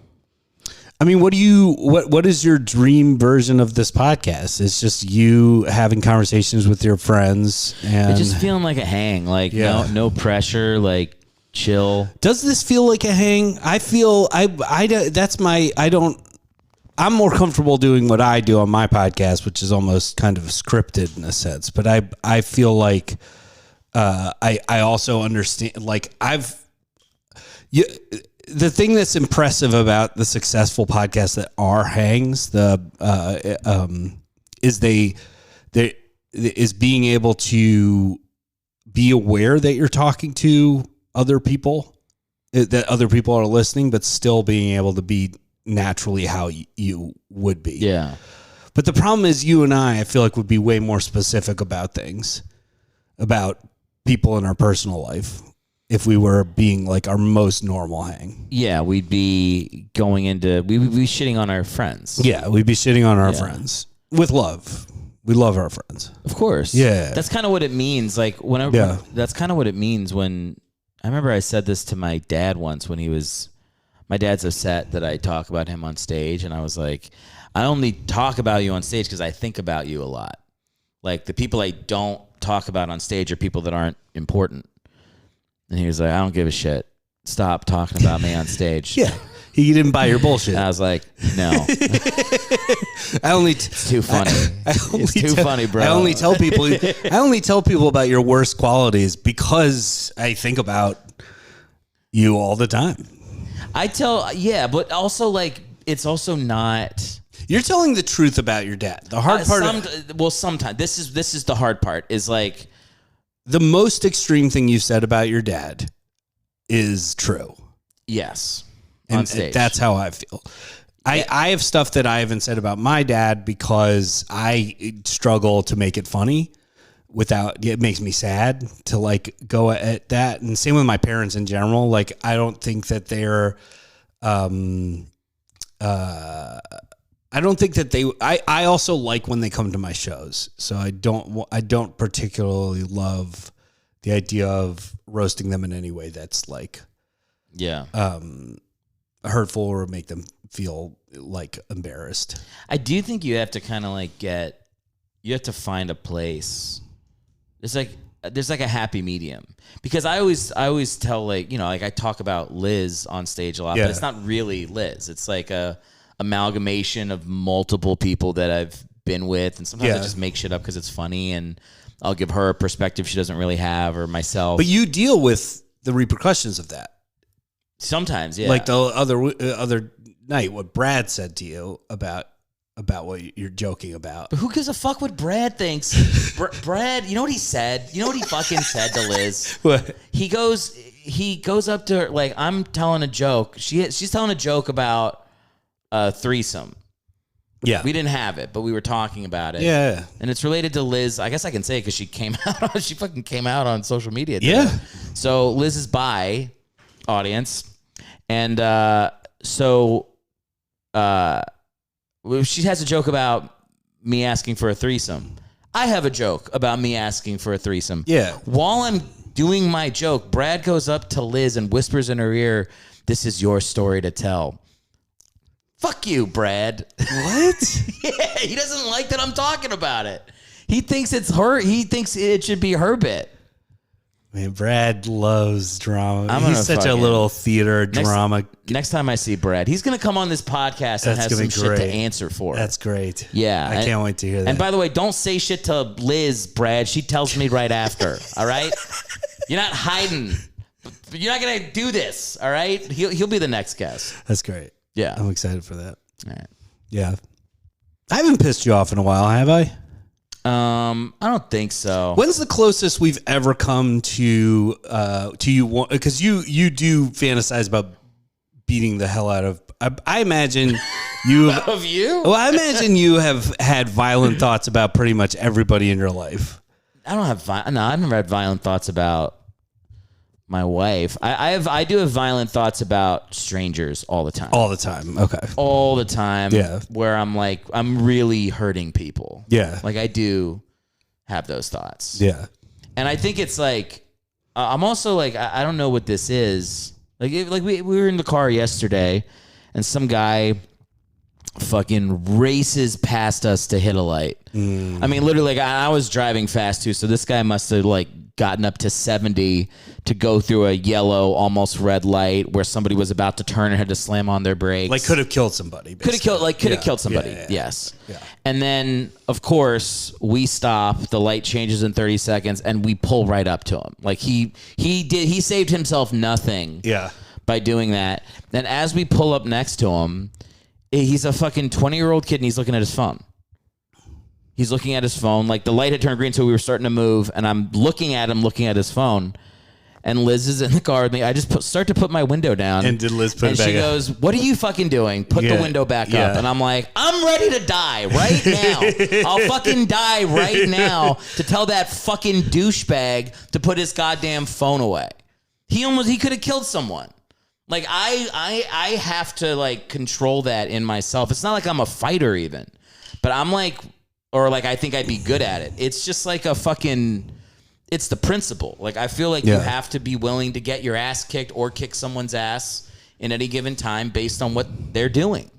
I mean, what is your dream version of this podcast? It's just you having conversations with your friends and it's just feeling like a hang, like no pressure, like chill. Does this feel like a hang? I feel I'm more comfortable doing what I do on my podcast, which is almost kind of scripted in a sense, but I feel like I also understand, like the thing that's impressive about the successful podcasts that are hangs, is being able to be aware that you're talking to other people, that other people are listening, but still being able to be naturally how you would be. Yeah. But the problem is you and I feel like would be way more specific about things, about people in our personal life, if we were being like our most normal hang. Yeah, we'd be shitting on our friends. Yeah, we'd be shitting on our friends with love. We love our friends. Of course. Yeah. That's kind of what it means. Like that's kind of what it means when I remember I said this to my dad once when my dad's upset that I talk about him on stage, and I was like, I only talk about you on stage because I think about you a lot. Like the people I don't talk about on stage are people that aren't important. And he was like, I don't give a shit. Stop talking about me on stage. Yeah. He didn't buy your bullshit. I was like, no. It's too funny. It's too funny, bro. I only tell people about your worst qualities because I think about you all the time. But also like it's also not. You're telling the truth about your dad. The hard part. Sometimes this is the hard part. Is like the most extreme thing you've said about your dad is true. Yes. On stage. That's how I feel. I have stuff that I haven't said about my dad because I struggle to make it funny it makes me sad to like go at that. And same with my parents in general. Like, I don't think that they're, I don't think that I also like when they come to my shows. So I don't particularly love the idea of roasting them in any way that's like, hurtful or make them feel like embarrassed. I do think you have to kind of like you have to find a place. There's like a happy medium, because I always tell like I talk about Liz on stage a lot, but it's not really Liz. It's like a amalgamation of multiple people that I've been with, and sometimes I just make shit up because it's funny, and I'll give her a perspective she doesn't really have, or myself. But you deal with the repercussions of that. Sometimes, yeah. Like the other night, what Brad said to you about about what you're joking about. But who gives a fuck what Brad thinks? Brad, you know what he said? You know what he fucking said to Liz? What? He goes up to her, like, I'm telling a joke. She's telling a joke about a threesome. Yeah. We didn't have it, but we were talking about it. Yeah. And it's related to Liz. I guess I can say it because she fucking came out on social media today. Yeah. So Liz is bi, audience. And so she has a joke about me asking for a threesome. I have a joke about me asking for a threesome. Yeah. While I'm doing my joke, Brad goes up to Liz and whispers in her ear, "This is your story to tell." Fuck you, Brad. What? Yeah, he doesn't like that I'm talking about it. He thinks it's her. He thinks it should be her bit. Man, Brad loves drama. I'm He's such a little theater drama. Next time I see Brad, he's going to come on this podcast and have some shit to answer for. That's great. Yeah. I can't wait to hear that. And by the way, don't say shit to Liz, Brad. She tells me right after. All right? You're not hiding. You're not going to do this. All right? He'll be the next guest. That's great. Yeah. I'm excited for that. All right. Yeah. I haven't pissed you off in a while, have I? I don't think so. When's the closest we've ever come to you? Because you do fantasize about beating the hell out of. I imagine you. Of you? Well, I imagine you have had violent thoughts about pretty much everybody in your life. I don't have I've never had violent thoughts about my wife. I do have violent thoughts about strangers all the time. All the time. Okay. All the time. Yeah. Where I'm like, I'm really hurting people. Yeah. Like I do have those thoughts. Yeah. And I think it's like, I'm also like, I don't know what this is. Like we were in the car yesterday and some guy fucking races past us to hit a light. I mean, literally, like, I was driving fast too, so this guy must have like gotten up to 70 to go through a yellow, almost red light where somebody was about to turn and had to slam on their brakes. Like could have killed somebody. Could have killed somebody. Yeah. Yes. Yeah. And then, of course, we stop. The light changes in 30 seconds, and we pull right up to him. Like he saved himself nothing. Yeah. By doing that. And as we pull up next to him, he's a fucking 20-year-old kid, and he's looking at his phone. He's looking at his phone. Like, the light had turned green, so we were starting to move, and I'm looking at him, looking at his phone. And Liz is in the car with me. I just start to put my window down. And did Liz put it back up? And she goes, "What are you fucking doing? Put the window back up." And I'm like, I'm ready to die right now. I'll fucking die right now to tell that fucking douchebag to put his goddamn phone away. He could have killed someone. Like, I have to, like, control that in myself. It's not like I'm a fighter even. But I'm like, or like I think I'd be good at it. It's just like a fucking, it's the principle. Like, I feel like you have to be willing to get your ass kicked or kick someone's ass in any given time based on what they're doing.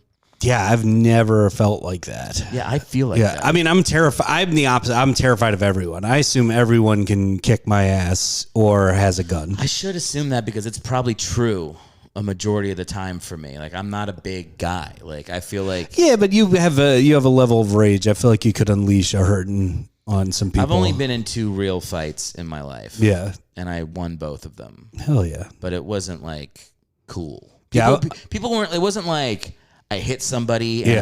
Yeah, I've never felt like that. Yeah, I feel like that. I mean, I'm terrified. I'm the opposite. I'm terrified of everyone. I assume everyone can kick my ass or has a gun. I should assume that because it's probably true a majority of the time for me. Like, I'm not a big guy. Like, I feel like... Yeah, but you have a level of rage. I feel like you could unleash a hurting on some people. I've only been in 2 real fights in my life. Yeah. And I won both of them. Hell yeah. But it wasn't, like, cool. People weren't... It wasn't like I hit somebody and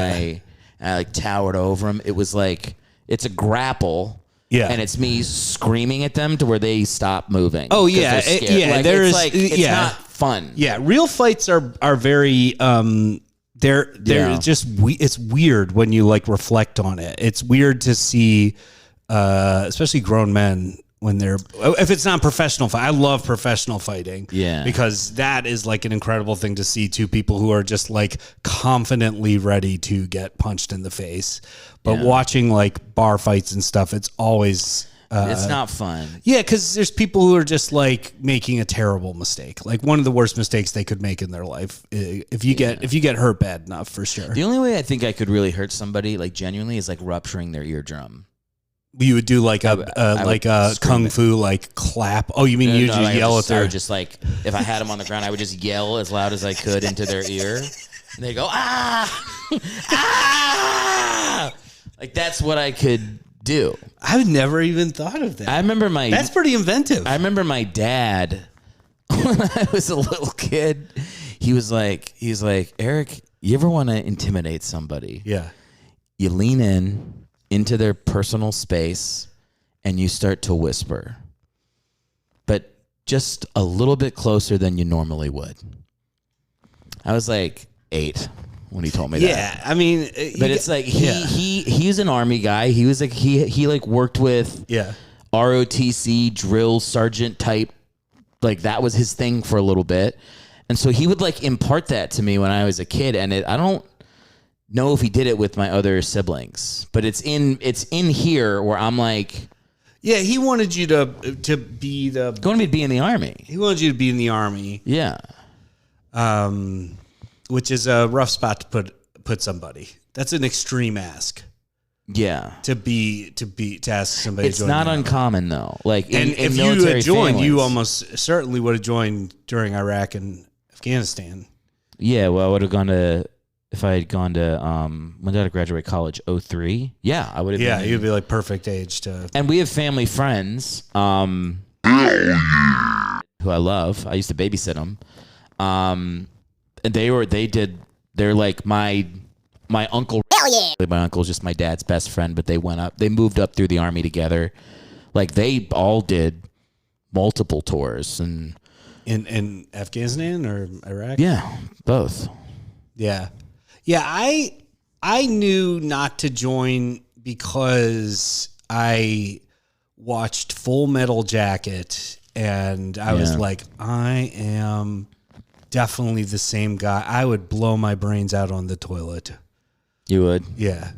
I like, towered over them. It was like, it's a grapple... Yeah, and it's me screaming at them to where they stop moving. Oh yeah, like, it's not fun. Yeah, real fights are very they're just it's weird when you like reflect on it. It's weird to see, especially grown men when they're if it's not professional fight. I love professional fighting. Yeah, because that is like an incredible thing to see 2 people who are just like confidently ready to get punched in the face. But watching like bar fights and stuff, it's always it's not fun. Yeah, because there's people who are just like making a terrible mistake, like one of the worst mistakes they could make in their life. If you get hurt bad enough, for sure. The only way I think I could really hurt somebody, like genuinely, is like rupturing their eardrum. You would do like a kung fu like clap. Oh, you mean you just yell at their? Just like if I had them on the ground, I would just yell as loud as I could into their ear, and they go ah. Like, that's what I could do. I've never even thought of that. I remember That's pretty inventive. I remember my dad, when I was a little kid, he was like, Eric, you ever want to intimidate somebody? Yeah. you lean into their personal space and you start to whisper, but just a little bit closer than you normally would. I was like 8 when he told me that. Yeah, I mean, but it's like he's an Army guy. He was like he like worked with ROTC drill sergeant type, like that was his thing for a little bit, and so he would like impart that to me when I was a kid, and I don't know if he did it with my other siblings, but it's in here where I'm like, yeah, he wanted you to be the going to be in the Army. He wanted you to be in the Army. Yeah. Which is a rough spot to put somebody. That's an extreme ask. Yeah. To ask somebody. It's not uncommon though. Like and in if you had joined, families, you almost certainly would have joined during Iraq and Afghanistan. Yeah, well, I would have gone to if I had gone to when did I graduate college? 2003. Yeah, I would have. Yeah, you'd be like perfect age to. And we have family friends. Who I love. I used to babysit them. And they're like my uncle. My uncle's just my dad's best friend, but they moved up through the Army together. Like they all did multiple tours and in Afghanistan or Iraq? Yeah, both. Yeah. Yeah, I knew not to join because I watched Full Metal Jacket and I was like, I am definitely the same guy. I would blow my brains out on the toilet. You would? Yeah.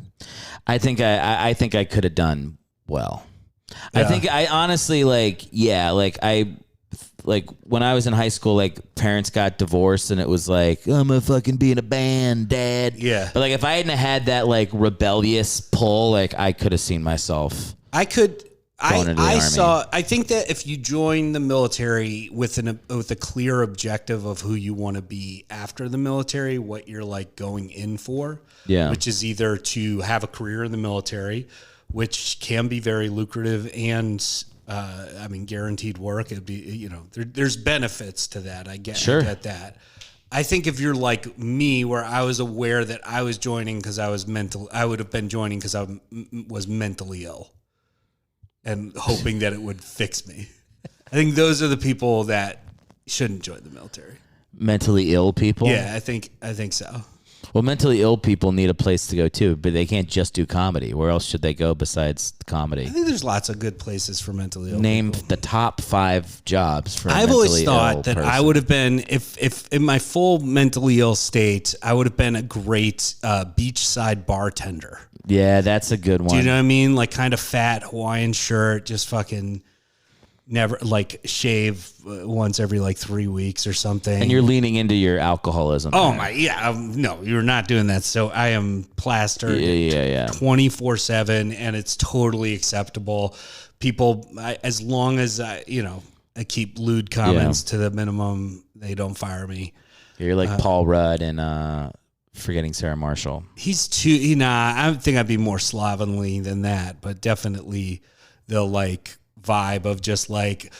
I think I could have done well. Yeah. I think I honestly like when I was in high school, like parents got divorced and it was like, I'm gonna fucking be in a band, Dad. Yeah. But like if I hadn't had that like rebellious pull, like I could have seen myself. I could. I think that if you join the military with a clear objective of who you want to be after the military, what you're like going in for, which is either to have a career in the military, which can be very lucrative and guaranteed work. It'd be, there's benefits to that. I get that. I think if you're like me, where I was aware that I was joining because I would have been joining because I was mentally ill. And hoping that it would fix me. I think those are the people that shouldn't join the military. Mentally ill people? Yeah, I think so. Well, mentally ill people need a place to go too, but they can't just do comedy. Where else should they go besides comedy? I think there's lots of good places for mentally ill Name people. The top 5 jobs for I've always thought that person. I would have been, if in my full mentally ill state, I would have been a great beachside bartender. Yeah, that's a good one. Do you know what I mean? Like kind of fat Hawaiian shirt, just fucking never like shave once every like 3 weeks or something. And you're leaning into your alcoholism. Oh my, yeah. No, you're not doing that. So I am plastered 24/7 and it's totally acceptable. People, as long as I keep lewd comments to the minimum, they don't fire me. You're like Paul Rudd and Forgetting Sarah Marshall. He's too, I think I'd be more slovenly than that, but definitely the like vibe of just like,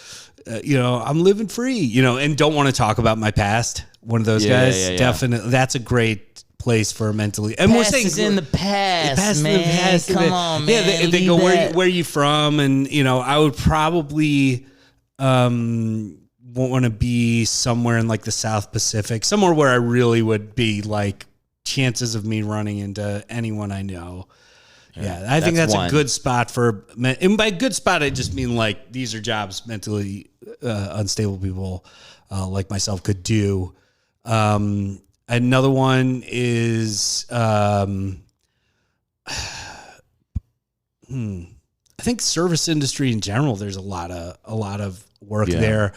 I'm living free, and don't want to talk about my past. One of those guys. Yeah. Definitely. That's a great place for mentally. And we're saying is in the past, man. In the past, Come on, man. Yeah, they go, where are you from? And, I would probably want to be somewhere in like the South Pacific, somewhere where I really would be like, chances of me running into anyone I know. Yeah, I think that's a good spot for, and by good spot, I just mean like these are jobs mentally unstable people like myself could do. Another one is, I think service industry in general. There's a lot of work there.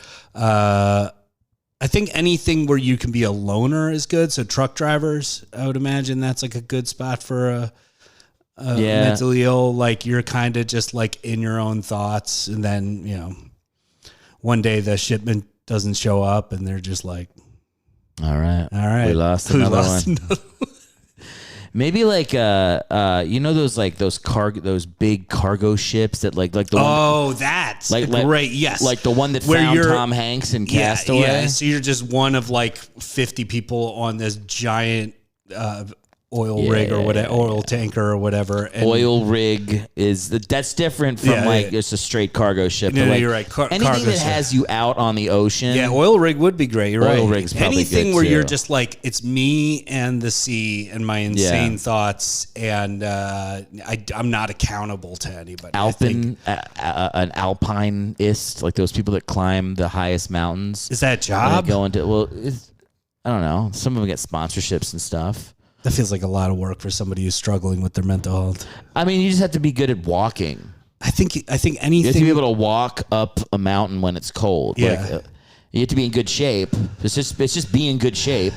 I think anything where you can be a loner is good. So truck drivers, I would imagine that's like a good spot for a mentally ill. Like you're kind of just like in your own thoughts. And then, one day the shipment doesn't show up and they're just like, all right. We lost another one. Maybe like those big cargo ships that like the one, that's like great. Yes, like the one that found Tom Hanks in Castaway. Yeah, so you're just one of like 50 people on this giant oil rig or whatever, oil tanker or whatever. And oil rig that's different from just a straight cargo ship. No, like, you're right. Anything that has you out on the ocean. Yeah, oil rig would be great. You're right. Oil rig's probably anything good where too. you're just like it's me and the sea and my insane thoughts, and I'm not accountable to anybody. An alpineist, like those people that climb the highest mountains. Is that a job? Go into I don't know. Some of them get sponsorships and stuff. That feels like a lot of work for somebody who's struggling with their mental health. I mean, you just have to be good at walking. I think anything. You have to be able to walk up a mountain when it's cold. Yeah. Like, you have to be in good shape. It's just be in good shape.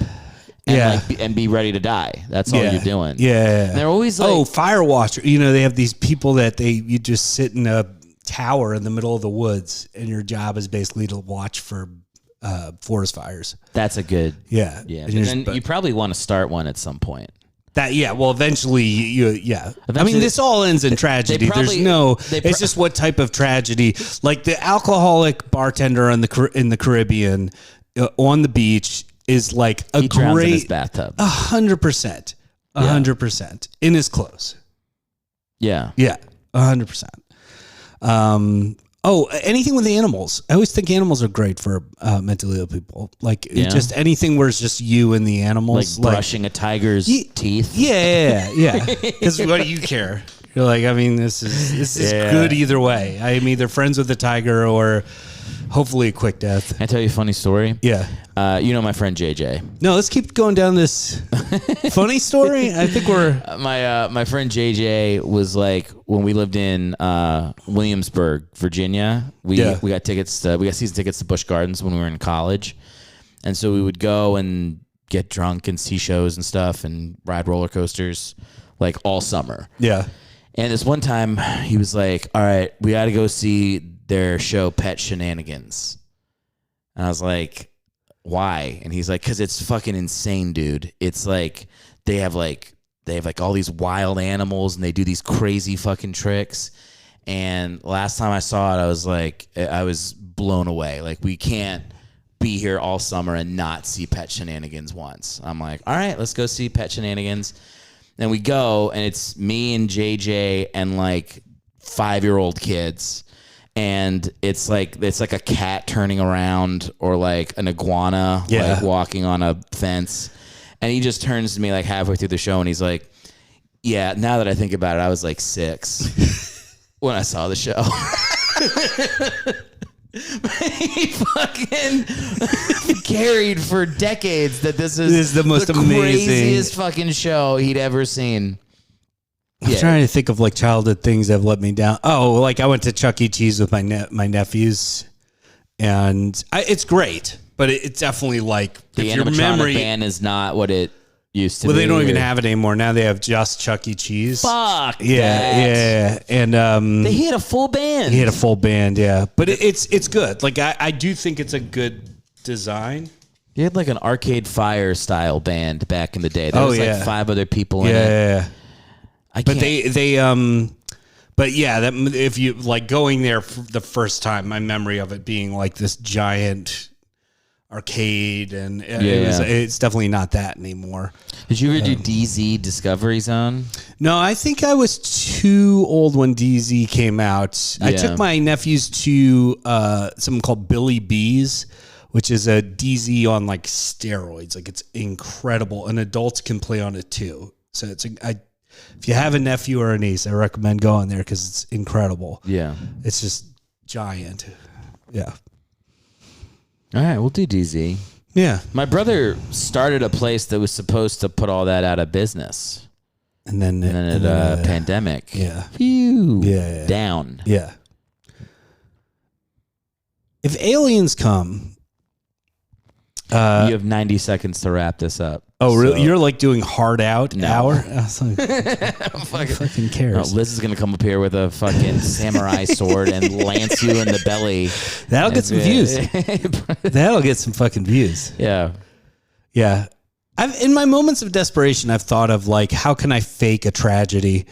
And and be ready to die. That's all you're doing. Yeah. And they're always like, fire watcher. You know, they have these people that you just sit in a tower in the middle of the woods, and your job is basically to watch for forest fires. That's a good. Yeah. And then you probably want to start one at some point. Well, eventually I mean, this all ends in tragedy. It's just what type of tragedy. Like the alcoholic bartender in the Caribbean on the beach is like he drowns in his bathtub. 100%. 100% in his clothes. Yeah. Yeah. 100%. Anything with animals. I always think animals are great for mentally ill people. Like just anything where it's just you and the animals. Like brushing a tiger's teeth. Yeah. Because what do you care? You're like, I mean, this is good either way. I am either friends with the tiger or hopefully a quick death. Can I tell you a funny story? Yeah. You know my friend JJ. No, let's keep going down this funny story. I think we're my friend JJ was like, when we lived in Williamsburg, Virginia. We got season tickets to Busch Gardens when we were in college, and so we would go and get drunk and see shows and stuff and ride roller coasters like all summer. Yeah. And this one time he was like, "All right, we got to go see their show Pet Shenanigans." And I was like, "Why?" And he's like, "'Cause it's fucking insane, dude. It's like they have all these wild animals and they do these crazy fucking tricks." And last time I saw it, I was blown away. Like, we can't be here all summer and not see Pet Shenanigans once. I'm like, all right, let's go see Pet Shenanigans. And we go, and it's me and JJ and like 5-year-old kids. And it's like a cat turning around or like an iguana like walking on a fence. And he just turns to me like halfway through the show and he's like, "Yeah, now that I think about it, I was like 6 when I saw the show." He fucking carried for decades that this is the most amazing, craziest fucking show he'd ever seen. I'm trying to think of like childhood things that have let me down. Oh, like I went to Chuck E. Cheese with my nephews, and it's great, but it's definitely like the animatronic band is not what it used to be. Well, they don't even have it anymore. Now they have just Chuck E. Cheese. Fuck. Yeah. And he had a full band. He had a full band, yeah. But it's good. Like I do think it's a good design. He had like an Arcade Fire style band back in the day. There was like 5 other people in it. Yeah. But that if you like going there for the first time, my memory of it being like this giant arcade, and it's definitely not that anymore. Did you ever do DZ Discovery Zone? No, I think I was too old when DZ came out. I took my nephews to something called Billy B's, which is a DZ on like steroids. Like, it's incredible, and adults can play on it too. So if you have a nephew or a niece, I recommend going there because it's incredible. Yeah. It's just giant. Yeah. All right, we'll do DZ. Yeah. My brother started a place that was supposed to put all that out of business. And then pandemic. Yeah. Phew. Yeah. Down. Yeah. If aliens come... you have 90 seconds to wrap this up. Oh, really? You're like doing hard out hour? I was like, fucking cares? Liz is going to come up here with a fucking samurai sword and lance you in the belly. That'll get some views. That'll get some fucking views. Yeah. Yeah. In my moments of desperation, I've thought of like, how can I fake a tragedy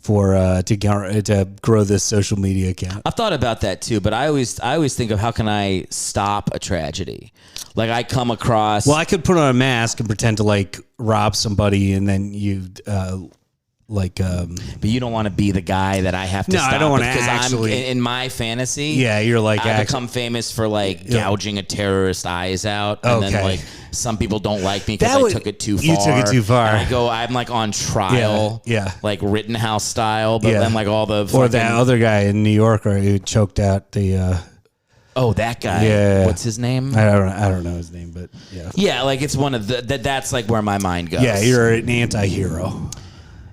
for to grow this social media account. I've thought about that too, but I always think of how can I stop a tragedy? Like I come across. Well, I could put on a mask and pretend to like rob somebody, and then you but you don't want to be the guy that I have to No, stop. I don't want to because actually. in my fantasy. Yeah, you're like I become famous for like gouging a terrorist eyes out, and then like some people don't like me because I took it too far. You took it too far. And I'm like on trial, like Rittenhouse style, but then like all the or that other guy in New York who choked out the. Oh, that guy. Yeah. What's his name? I don't know his name, but yeah. Yeah, like it's one of that's like where my mind goes. Yeah, you're an anti-hero.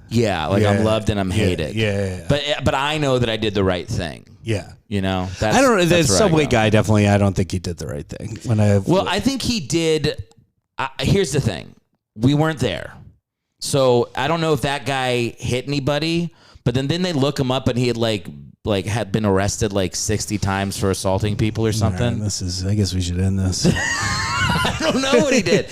Yeah, like I'm loved and I'm hated. Yeah. But I know that I did the right thing. Yeah. You know? I don't know. The subway guy, definitely, I don't think he did the right thing. I think he did. Here's the thing. We weren't there. So I don't know if that guy hit anybody, but then they look him up and he had had been arrested like 60 times for assaulting people or something. Right, I guess we should end this. I don't know what he did.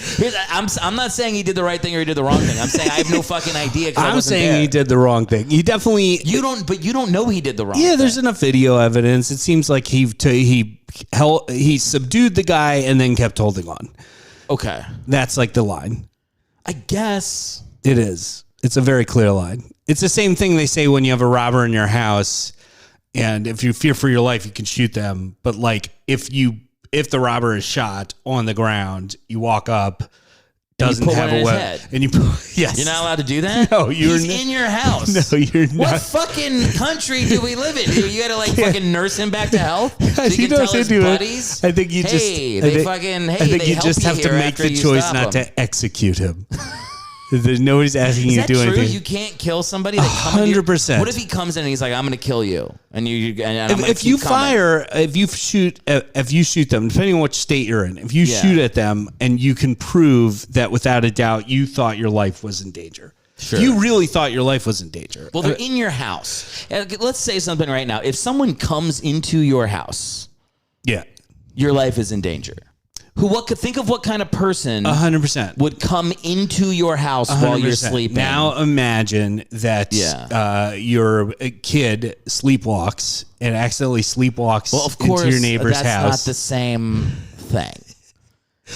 I'm not saying he did the right thing or he did the wrong thing. I'm saying I have no fucking idea. I'm saying he did the wrong thing. He definitely. But you don't know he did the wrong thing. Yeah, there's enough video evidence. It seems like he subdued the guy and then kept holding on. Okay, that's like the line. I guess it is. It's a very clear line. It's the same thing they say when you have a robber in your house, and if you fear for your life, you can shoot them. But like if the robber is shot on the ground, you walk up, doesn't have a weapon, and yes, you're not allowed to do that. No, he's in your house. No, you're not. What fucking country do we live in? You got to like fucking nurse him back to health. So he you can tell his do buddies. I think you just. I think you just have to make the choice not to execute him. There's nobody's asking you to do anything. You can't kill somebody. 100%. What if he comes in and he's like, "I'm going to kill you," and if you shoot them, depending on which state you're in, if you shoot at them and you can prove that without a doubt you thought your life was in danger. Sure. You really thought your life was in danger. Well, they're in your house. Let's say something right now. If someone comes into your house, your life is in danger. Think of what kind of person 100% would come into your house 100%. While you're sleeping. Now imagine that your kid sleepwalks and accidentally sleepwalks into your neighbor's house. That's not the same thing.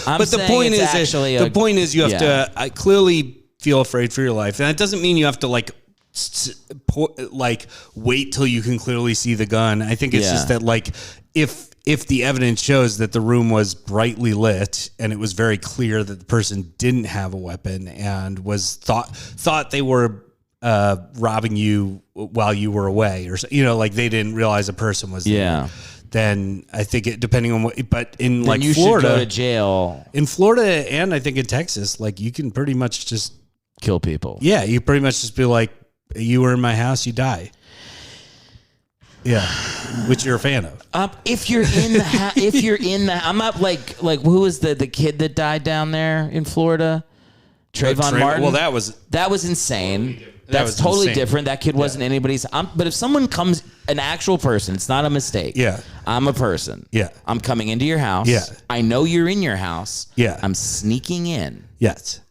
But the point is you have to clearly feel afraid for your life. And that doesn't mean you have to wait till you can clearly see the gun. I think it's just that if the evidence shows that the room was brightly lit and it was very clear that the person didn't have a weapon and was thought they were robbing you while you were away, or they didn't realize a person was there, then I think it, depending on what, but in then you Florida, should go to jail. In Florida and I think in Texas, you can pretty much just kill people. Yeah, you pretty much just be like, you were in my house, you die. Yeah, which you're a fan of. If you're in the, I'm not like who was the kid that died down there in Florida? Trayvon Martin. Well, that was insane. That's totally different. That kid wasn't anybody's. But if someone comes, an actual person, it's not a mistake. Yeah, I'm a person. Yeah, I'm coming into your house. Yeah, I know you're in your house. Yeah, I'm sneaking in. Yes.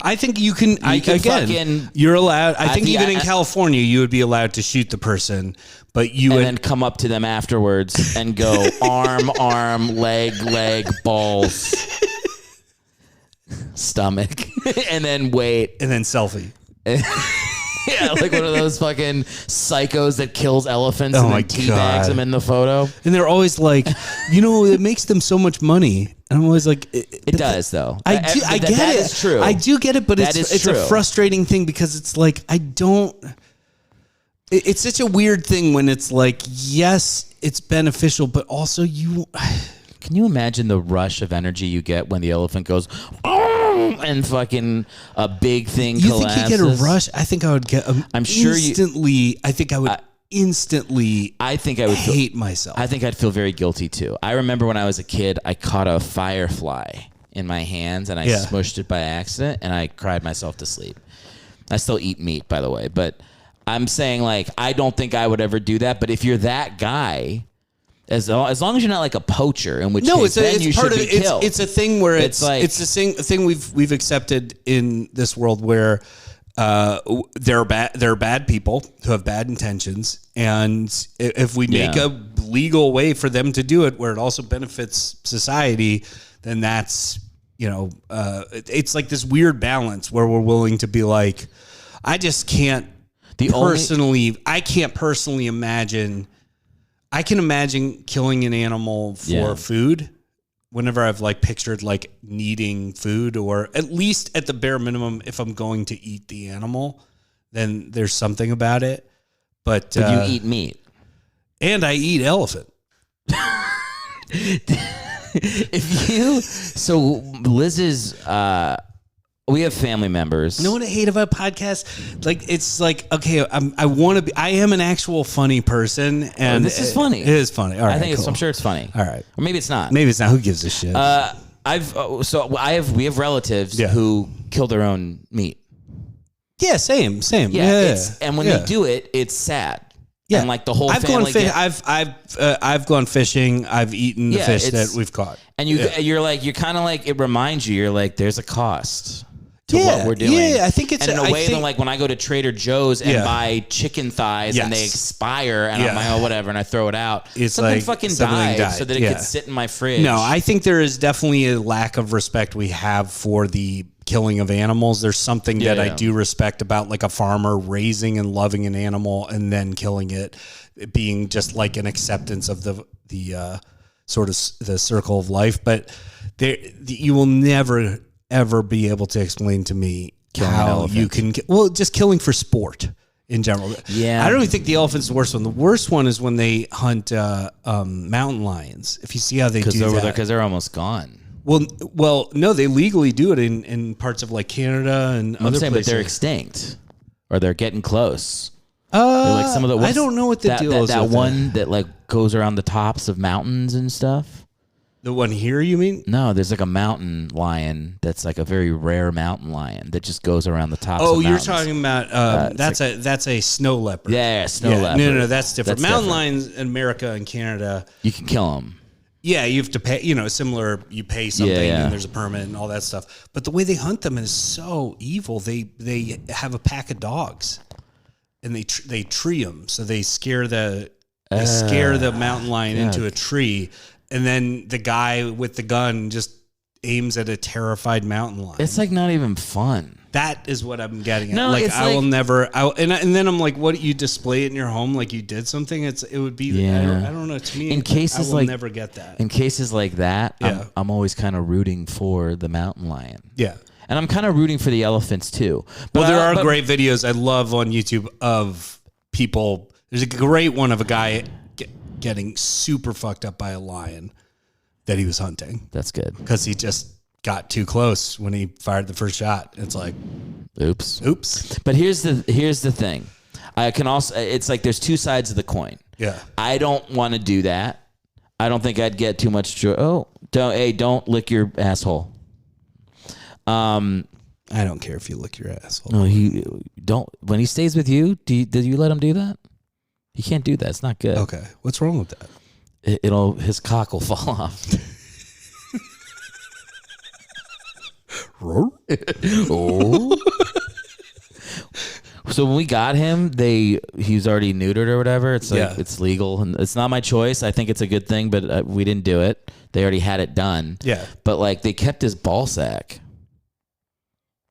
I think you can you're allowed. I think even in California, you would be allowed to shoot the person, but you would then come up to them afterwards and go arm, leg, balls, stomach, and then wait, and then selfie. Yeah, like one of those fucking psychos that kills elephants and then teabags them in the photo. And they're always like, it makes them so much money. And I'm always like, it does though. I get it. That is true. I do get it, but it's a frustrating thing because it's like it's such a weird thing when it's like, yes, it's beneficial, but also Can you imagine the rush of energy you get when the elephant goes and fucking a big thing collapses? You think you get a rush? I think I would get instantly. I think I would instantly. I think I would hate myself. I think I'd feel very guilty too. I remember when I was a kid, I caught a firefly in my hands and I smushed it by accident and I cried myself to sleep. I still eat meat, by the way, but I'm saying I don't think I would ever do that. But if you're that guy, as long as you're not like a poacher, in which case, then you should be killed. It's a thing where it's a thing we've accepted in this world where There are bad people who have bad intentions, and if we make a legal way for them to do it where it also benefits society, then that's it's like this weird balance where we're willing to be like, I just can't I can't personally imagine. I can imagine killing an animal for food. Whenever I've like pictured like needing food, or at least at the bare minimum, if I'm going to eat the animal, then there's something about it. But you eat meat. And I eat elephant. So Liz's, we have family members. You know what I hate about podcasts? Like, it's like, okay, I am an actual funny person, and this is funny. It is funny. All right, I'm sure it's funny. All right, or maybe it's not. Maybe it's not. Who gives a shit? We have relatives who kill their own meat. Yeah, same. Yeah. And when they do it, it's sad. Yeah, and like the whole family. I've gone fishing. I've eaten the fish that we've caught. And you're kind of like, it reminds you. You're like, there's a cost to what we're doing. Yeah, I think it's... And in a way, like when I go to Trader Joe's and buy chicken thighs and they expire and I'm like, oh, whatever, and I throw it out. It's something like fucking died so that it could sit in my fridge. No, I think there is definitely a lack of respect we have for the killing of animals. There's something that I do respect about like a farmer raising and loving an animal and then killing it being just like an acceptance of the sort of the circle of life. But you will never ever be able to explain to me how you can just killing for sport in general. I don't even think the elephant's the worst one. The worst one is when they hunt mountain lions. If you see how they do that, because they're almost gone. Well, no, they legally do it in parts of like Canada and other places. But they're extinct, or they're getting close. Like some of the, I don't know what the deal is. That one that like goes around the tops of mountains and stuff. The one here, you mean? No, there's like a mountain lion that's like a very rare mountain lion that just goes around the tops of mountains. Oh, you're talking about that's a snow leopard. Yeah, snow leopard. No, that's different. Mountain lions in America and Canada, you can kill them. Yeah, you have to pay, similar, you pay something and there's a permit and all that stuff. But the way they hunt them is so evil. They have a pack of dogs and they tree them. So they scare the mountain lion into a tree. And then the guy with the gun just aims at a terrified mountain lion. It's like not even fun. That is what I'm getting at. No, like I will never. And then I'm like, what? You display it in your home like you did something? It would be. Yeah. I don't know. To me, in cases I will never get that. In cases like that, I'm always kind of rooting for the mountain lion. Yeah. And I'm kind of rooting for the elephants too. But there are great videos I love on YouTube of people. There's a great one of a guy getting super fucked up by a lion that he was hunting. That's good. Because he just got too close when he fired the first shot. It's like, oops. But here's the thing. I can also, it's like there's two sides of the coin. Yeah. I don't want to do that. I don't think I'd get too much joy. Oh, don't lick your asshole. I don't care if you lick your asshole. No, he don't. When he stays with you, did you let him do that? You can't do that. It's not good. Okay. What's wrong with that? His cock will fall off. Oh. So when we got him, he's already neutered or whatever. It's like it's legal, and it's not my choice. I think it's a good thing, but we didn't do it. They already had it done. Yeah. But like they kept his ball sack.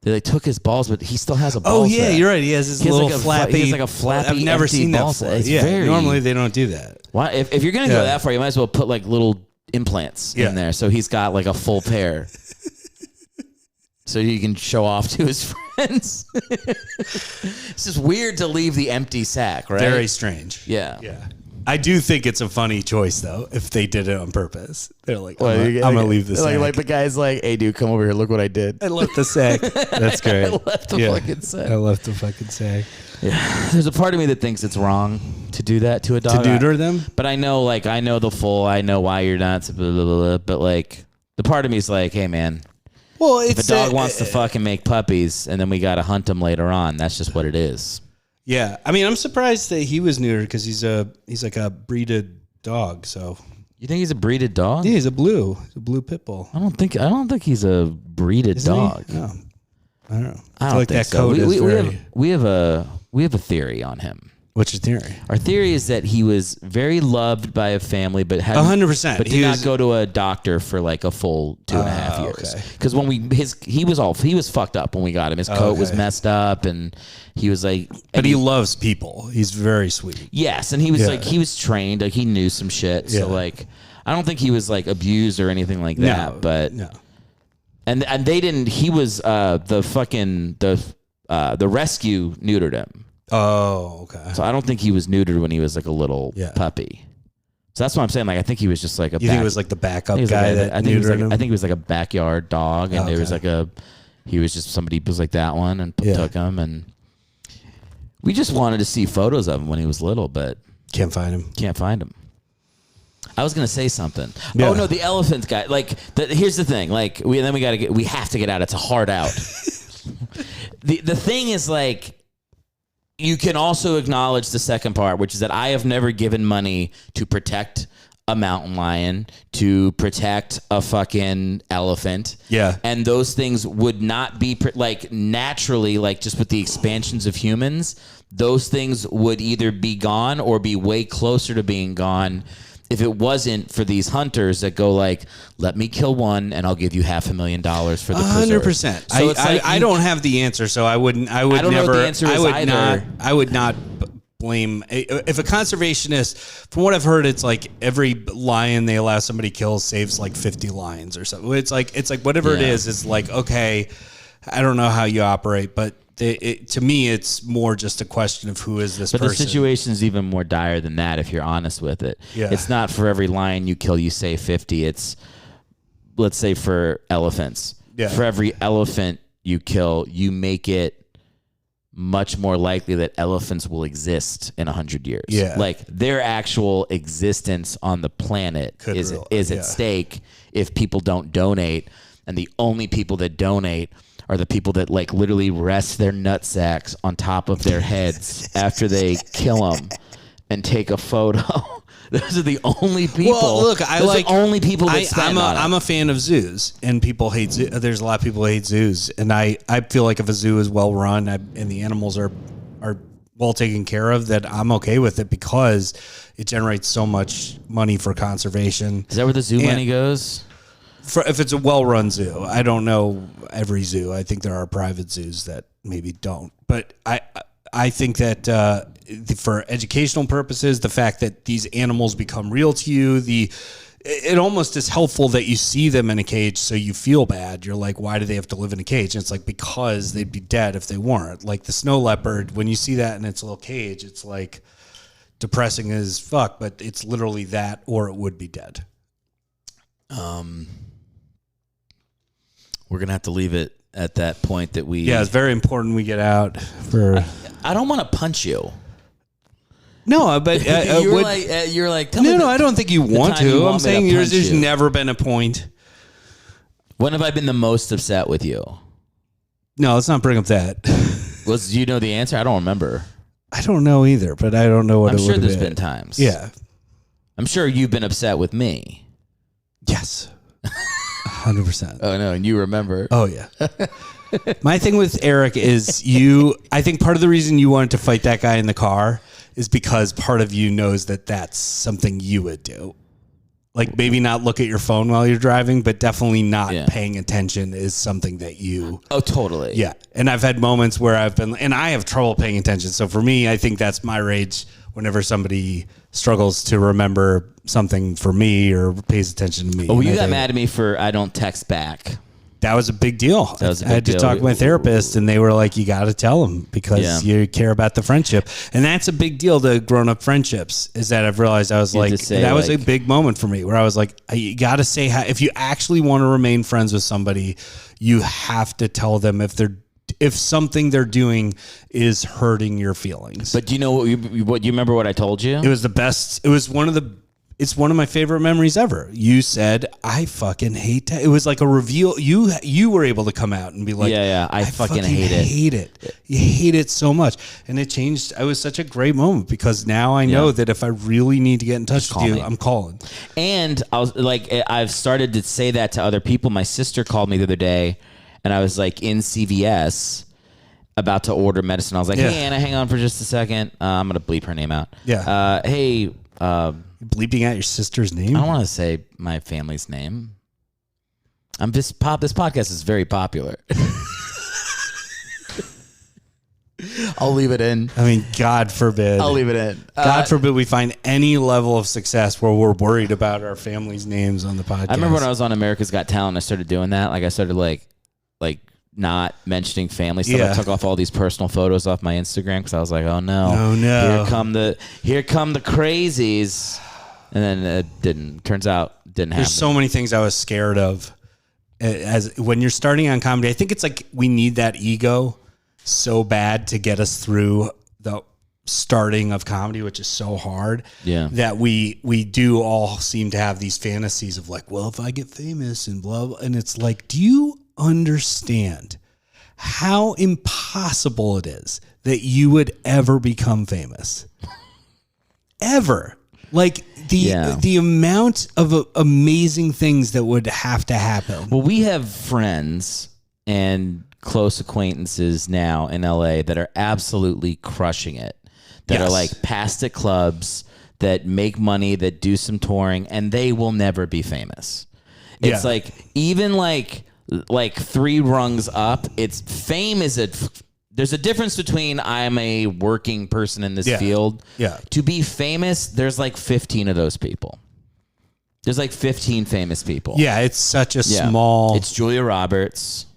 They took his balls, but he still has a ball sack. Oh, yeah, you're right. He has his little flappy. He has like a flappy. I've never seen that before. It's normally they don't do that. Why? If you're going to go that far, you might as well put like little implants in there. So he's got like a full pair. So you can show off to his friends. It's just weird to leave the empty sack, right? Very strange. Yeah. Yeah. I do think it's a funny choice, though, if they did it on purpose. They're like, I'm going to leave the sack. Like the guy's like, hey, dude, come over here. Look what I did. I left the sack. That's great. I left the fucking sack. I left the fucking sack. Yeah. There's a part of me that thinks it's wrong to do that to a dog. To neuter them? But I know I know why you're not, blah, blah, blah, blah, but like, the part of me is like, hey, man. Well, if a dog wants to fucking make puppies and then we got to hunt them later on, that's just what it is. Yeah. I mean, I'm surprised that he was neutered because he's like a breeded dog. So you think he's a breeded dog? Yeah, he's a blue pit bull. I don't think he's a breeded dog. No. I don't know. I feel don't like think that so. code is very... We have a theory on him. What's your theory? Our theory is that he was very loved by a family, but had 100%. but did not go to a doctor for like a full 2.5 years. Because when he was fucked up when we got him. His coat was messed up, and he was like. But he loves people. He's very sweet. Yes, and he was like he was trained, like he knew some shit. So like, I don't think he was like abused or anything like that. No, but no. And they didn't. He was the rescue neutered him. Oh, okay. So I don't think he was neutered when he was like a little puppy. So that's what I'm saying. Like I think he was just like a. You think it was like the backup guy that neutered him? I think he was like a backyard dog, and it was like he was just somebody was like that one and took him, and we just wanted to see photos of him when he was little, but can't find him. I was gonna say something. Yeah. Oh no, the elephant guy. Like here's the thing. Like we have to get out. It's a hard out. The thing is like. You can also acknowledge the second part, which is that I have never given money to protect a mountain lion, to protect a fucking elephant. Yeah. And those things would not be like naturally, like just with the expansions of humans, those things would either be gone or be way closer to being gone if it wasn't for these hunters that go like, let me kill one and I'll give you $500,000 for the preserve. 100%. So I don't have the answer, so I would I don't never. know what the answer is either. I would not blame if a conservationist. From what I've heard, it's like every lion they allow somebody to kill saves like 50 lions or something. It's like whatever it is. It's like okay, I don't know how you operate, but. To me, it's more just a question of who is this person. But the situation is even more dire than that if you're honest with it. Yeah. It's not for every lion you kill, you save 50. It's, let's say, for elephants. Yeah. For every elephant you kill, you make it much more likely that elephants will exist in 100 years. Yeah. Like, their actual existence on the planet is at stake if people don't donate. And the only people that donate are the people that like literally rest their nutsacks on top of their heads after they kill them and take a photo. Those are the only people. Well, look, those are the only people that spend on it. I'm a fan of zoos, and people hate zoos. There's a lot of people who hate zoos, and I feel like if a zoo is well run and the animals are well taken care of, that I'm okay with it because it generates so much money for conservation. Is that where the zoo money goes? If it's a well-run zoo, I don't know every zoo. I think there are private zoos that maybe don't. But I think that for educational purposes, the fact that these animals become real to you, it almost is helpful that you see them in a cage so you feel bad. You're like, why do they have to live in a cage? And it's like, because they'd be dead if they weren't. Like the snow leopard, when you see that in its little cage, it's like depressing as fuck, but it's literally that or it would be dead. We're going to have to leave it at that point that we... Yeah, it's very important we get out for... I don't want to punch you. No, but... you're like... Tell me no, I don't think you want to. I'm saying there's never been a point. When have I been the most upset with you? No, let's not bring up that. Do you know the answer? I don't remember. I don't know either, but I don't know what it would be. I'm sure there's been times. Yeah. I'm sure you've been upset with me. Yes. 100%. Oh, no, and you remember. Oh, yeah. My thing with Erick is I think part of the reason you wanted to fight that guy in the car is because part of you knows that that's something you would do. Like maybe not look at your phone while you're driving, but definitely not paying attention is something that you... Oh, totally. Yeah. And I've had moments where and I have trouble paying attention. So for me, I think that's my rage whenever somebody struggles to remember something for me or pays attention to me. Oh, you got mad at me for I don't text back. That was a big deal. I had to talk to my therapist, and they were like, you got to tell them because you care about the friendship. And that's a big deal to grown-up friendships, is that I've realized I was like, that was a big moment for me where I was like, you got to say, if you actually want to remain friends with somebody, you have to tell them if something they're doing is hurting your feelings. But do you know what you remember what I told you? It was the best. It's one of my favorite memories ever. You said, I fucking hate that. It was like a reveal. You were able to come out and be like, I fucking hate it. You hate it so much. And it changed. It was such a great moment because now I know that if I really need to get in touch with you, I'm calling. And I was like, I've started to say that to other people. My sister called me the other day and I was like in CVS about to order medicine. I was like, hey, Anna, hang on for just a second. I'm going to bleep her name out. Yeah. Hey. Bleeping out your sister's name? I don't want to say my family's name. This podcast is very popular. I'll leave it in. I mean, God forbid. I'll leave it in. God forbid we find any level of success where we're worried about our family's names on the podcast. I remember when I was on America's Got Talent, I started doing that. Like I started like not mentioning family stuff. Yeah. I took off all these personal photos off my Instagram because I was like, oh no, here come the crazies, and then it didn't. Turns out it didn't happen. There's so many things I was scared of. As when you're starting on comedy, I think it's like we need that ego so bad to get us through the starting of comedy, which is so hard. Yeah. That we do all seem to have these fantasies of like, well, if I get famous and blah, blah, and it's like, do you understand how impossible it is that you would ever become famous? Ever. Like the amount of amazing things that would have to happen. Well, we have friends and close acquaintances now in LA that are absolutely crushing it. That are like past at clubs, that make money, that do some touring, and they will never be famous. It's like even like 3 rungs up. It's fame is there's a difference between I'm a working person in this field. Yeah. To be famous, there's like 15 of those people. There's like 15 famous people. Yeah, it's such a small. It's Julia Roberts.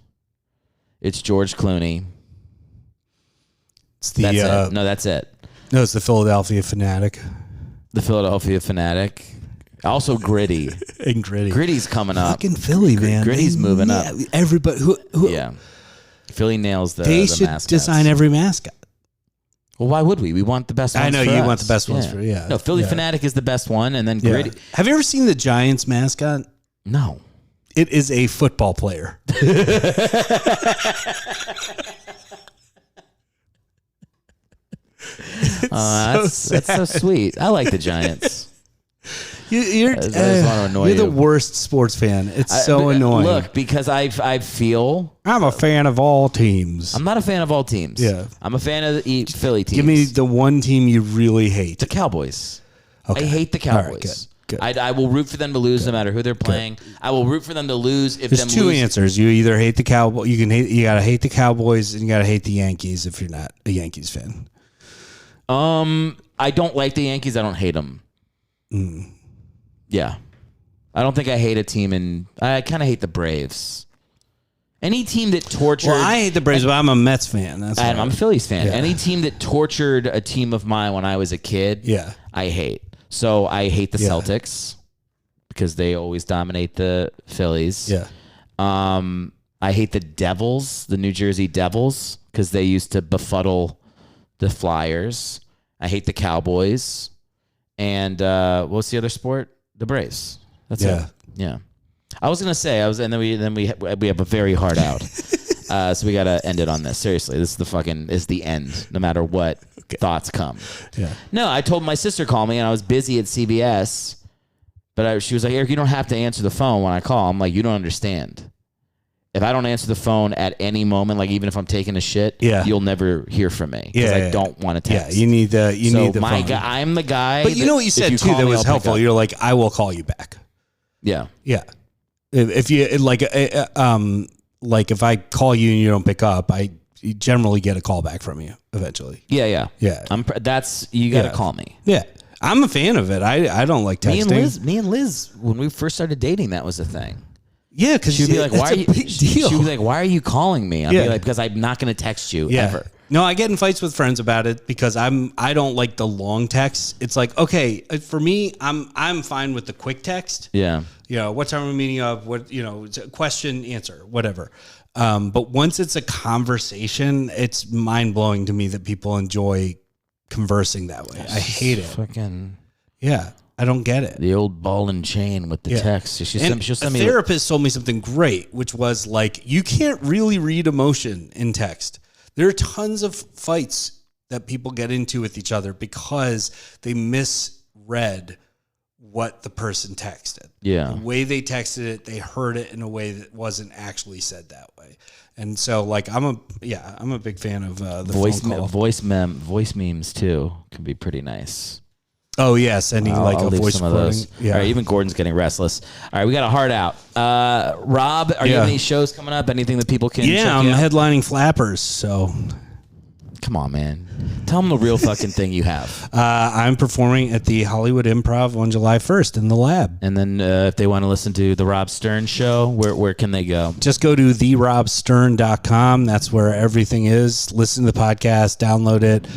It's George Clooney. It's the that's it. No, that's it. No, it's the Philadelphia Fanatic. The Philadelphia Fanatic. Also Gritty. And Gritty. Gritty's coming up. Fucking Philly, man. Gritty's moving up. Everybody who Philly nails the they should mascots. design every mascot. Well, why would we? We want the best ones. I know for you us. want the best ones for No, Philly Fanatic is the best one, and then Gritty. Have you ever seen the Giants mascot? No. It is a football player. That's so sweet. I like the Giants. You're the worst sports fan. It's so annoying. Look, because I feel I'm a fan of all teams. I'm not a fan of all teams. Yeah, I'm a fan of the Philly teams. Give me the one team you really hate. The Cowboys. Okay. I hate the Cowboys. Right, good. I will root for them to lose no matter who they're playing. I will root for them to lose if There's two answers. You either hate the Cowboys. You gotta hate the Cowboys, and you gotta hate the Yankees if you're not a Yankees fan. I don't like the Yankees. I don't hate them. Yeah, I don't think I hate a team, and I kind of hate the Braves. Any team that tortured. Well, I hate the Braves, but I'm a Mets fan. I'm a Phillies fan. Yeah. Any team that tortured a team of mine when I was a kid, I hate. So I hate the Celtics because they always dominate the Phillies. Yeah. I hate the Devils, the New Jersey Devils, because they used to befuddle the Flyers. I hate the Cowboys. And what's the other sport? The Braves. That's it. Yeah. I was gonna say and then we have a very hard out. So we gotta end it on this. Seriously, this is the end. No matter what thoughts come. Yeah. No, I told my sister to call me, and I was busy at CBS. But she was like, Eric, you don't have to answer the phone when I call. I'm like, you don't understand. If I don't answer the phone at any moment, like even if I'm taking a shit, you'll never hear from me because I don't want to text. Yeah, you need the phone. I'm the guy. But you know what you said too that was helpful. You're like, I will call you back. Yeah. Yeah. If you like if I call you and you don't pick up, I generally get a call back from you eventually. Yeah. Yeah. You got to call me. Yeah. I'm a fan of it. I don't like texting. Me and Liz, when we first started dating, that was a thing. Yeah, because she'd be like, "Why are you?" She'd be like, "Why are you calling me?" I'd be like, "Because I'm not going to text you ever." No, I get in fights with friends about it because I don't like the long texts. It's like, okay, for me, I'm fine with the quick text. Yeah. You know, what time are we meeting up? What, question, answer, whatever. But once it's a conversation, it's mind blowing to me that people enjoy conversing that way. I hate it. Yeah. I don't get it. The old ball and chain with the text. She'll send me. A therapist told me something great, which was like, you can't really read emotion in text. There are tons of fights that people get into with each other because they misread what the person texted. Yeah. The way they texted it, they heard it in a way that wasn't actually said that way. And so, like, I'm a big fan of the voice phone call. voice memes too can be pretty nice. Oh yeah, sending I'll a leave voice some of recording. those. Yeah. All right, even Gordon's getting restless. All right, we got a heart out. Rob, are you have any shows coming up? Anything that people can? Yeah, check I'm you out? headlining Flappers. So, Come on, man. Tell them the real fucking thing you have. I'm performing at the Hollywood Improv on July 1st in the Lab. And then if they want to listen to the Rob Stern show, where can they go? Just go to therobstern.com. That's where everything is. Listen to the podcast, download it.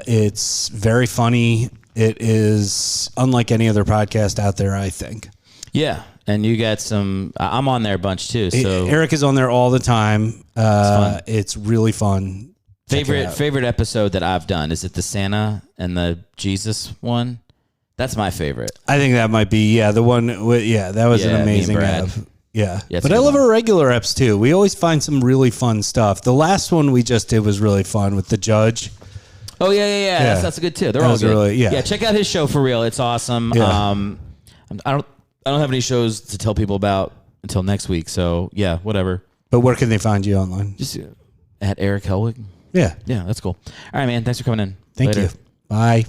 It's very funny. It is unlike any other podcast out there, I think. Yeah. And you got some, I'm on there a bunch too. So Eric is on there all the time. It's really fun. Favorite episode that I've done, is it the Santa and the Jesus one? That's my favorite. I think that might be, the one. That was an amazing Brad. app. Yeah. Yeah, But I love our regular apps too. We always find some really fun stuff. The last one we just did was really fun with the judge. Oh, yeah. That's good too. They're That all was good. really- yeah. Check out his show for real. It's awesome. Yeah. I don't have any shows to tell people about until next week. So yeah, whatever. But where can they find you online? Just at Erick Hellwig. Yeah. Yeah, that's cool. All right, man. Thanks for coming in. Thank Later. you. Bye.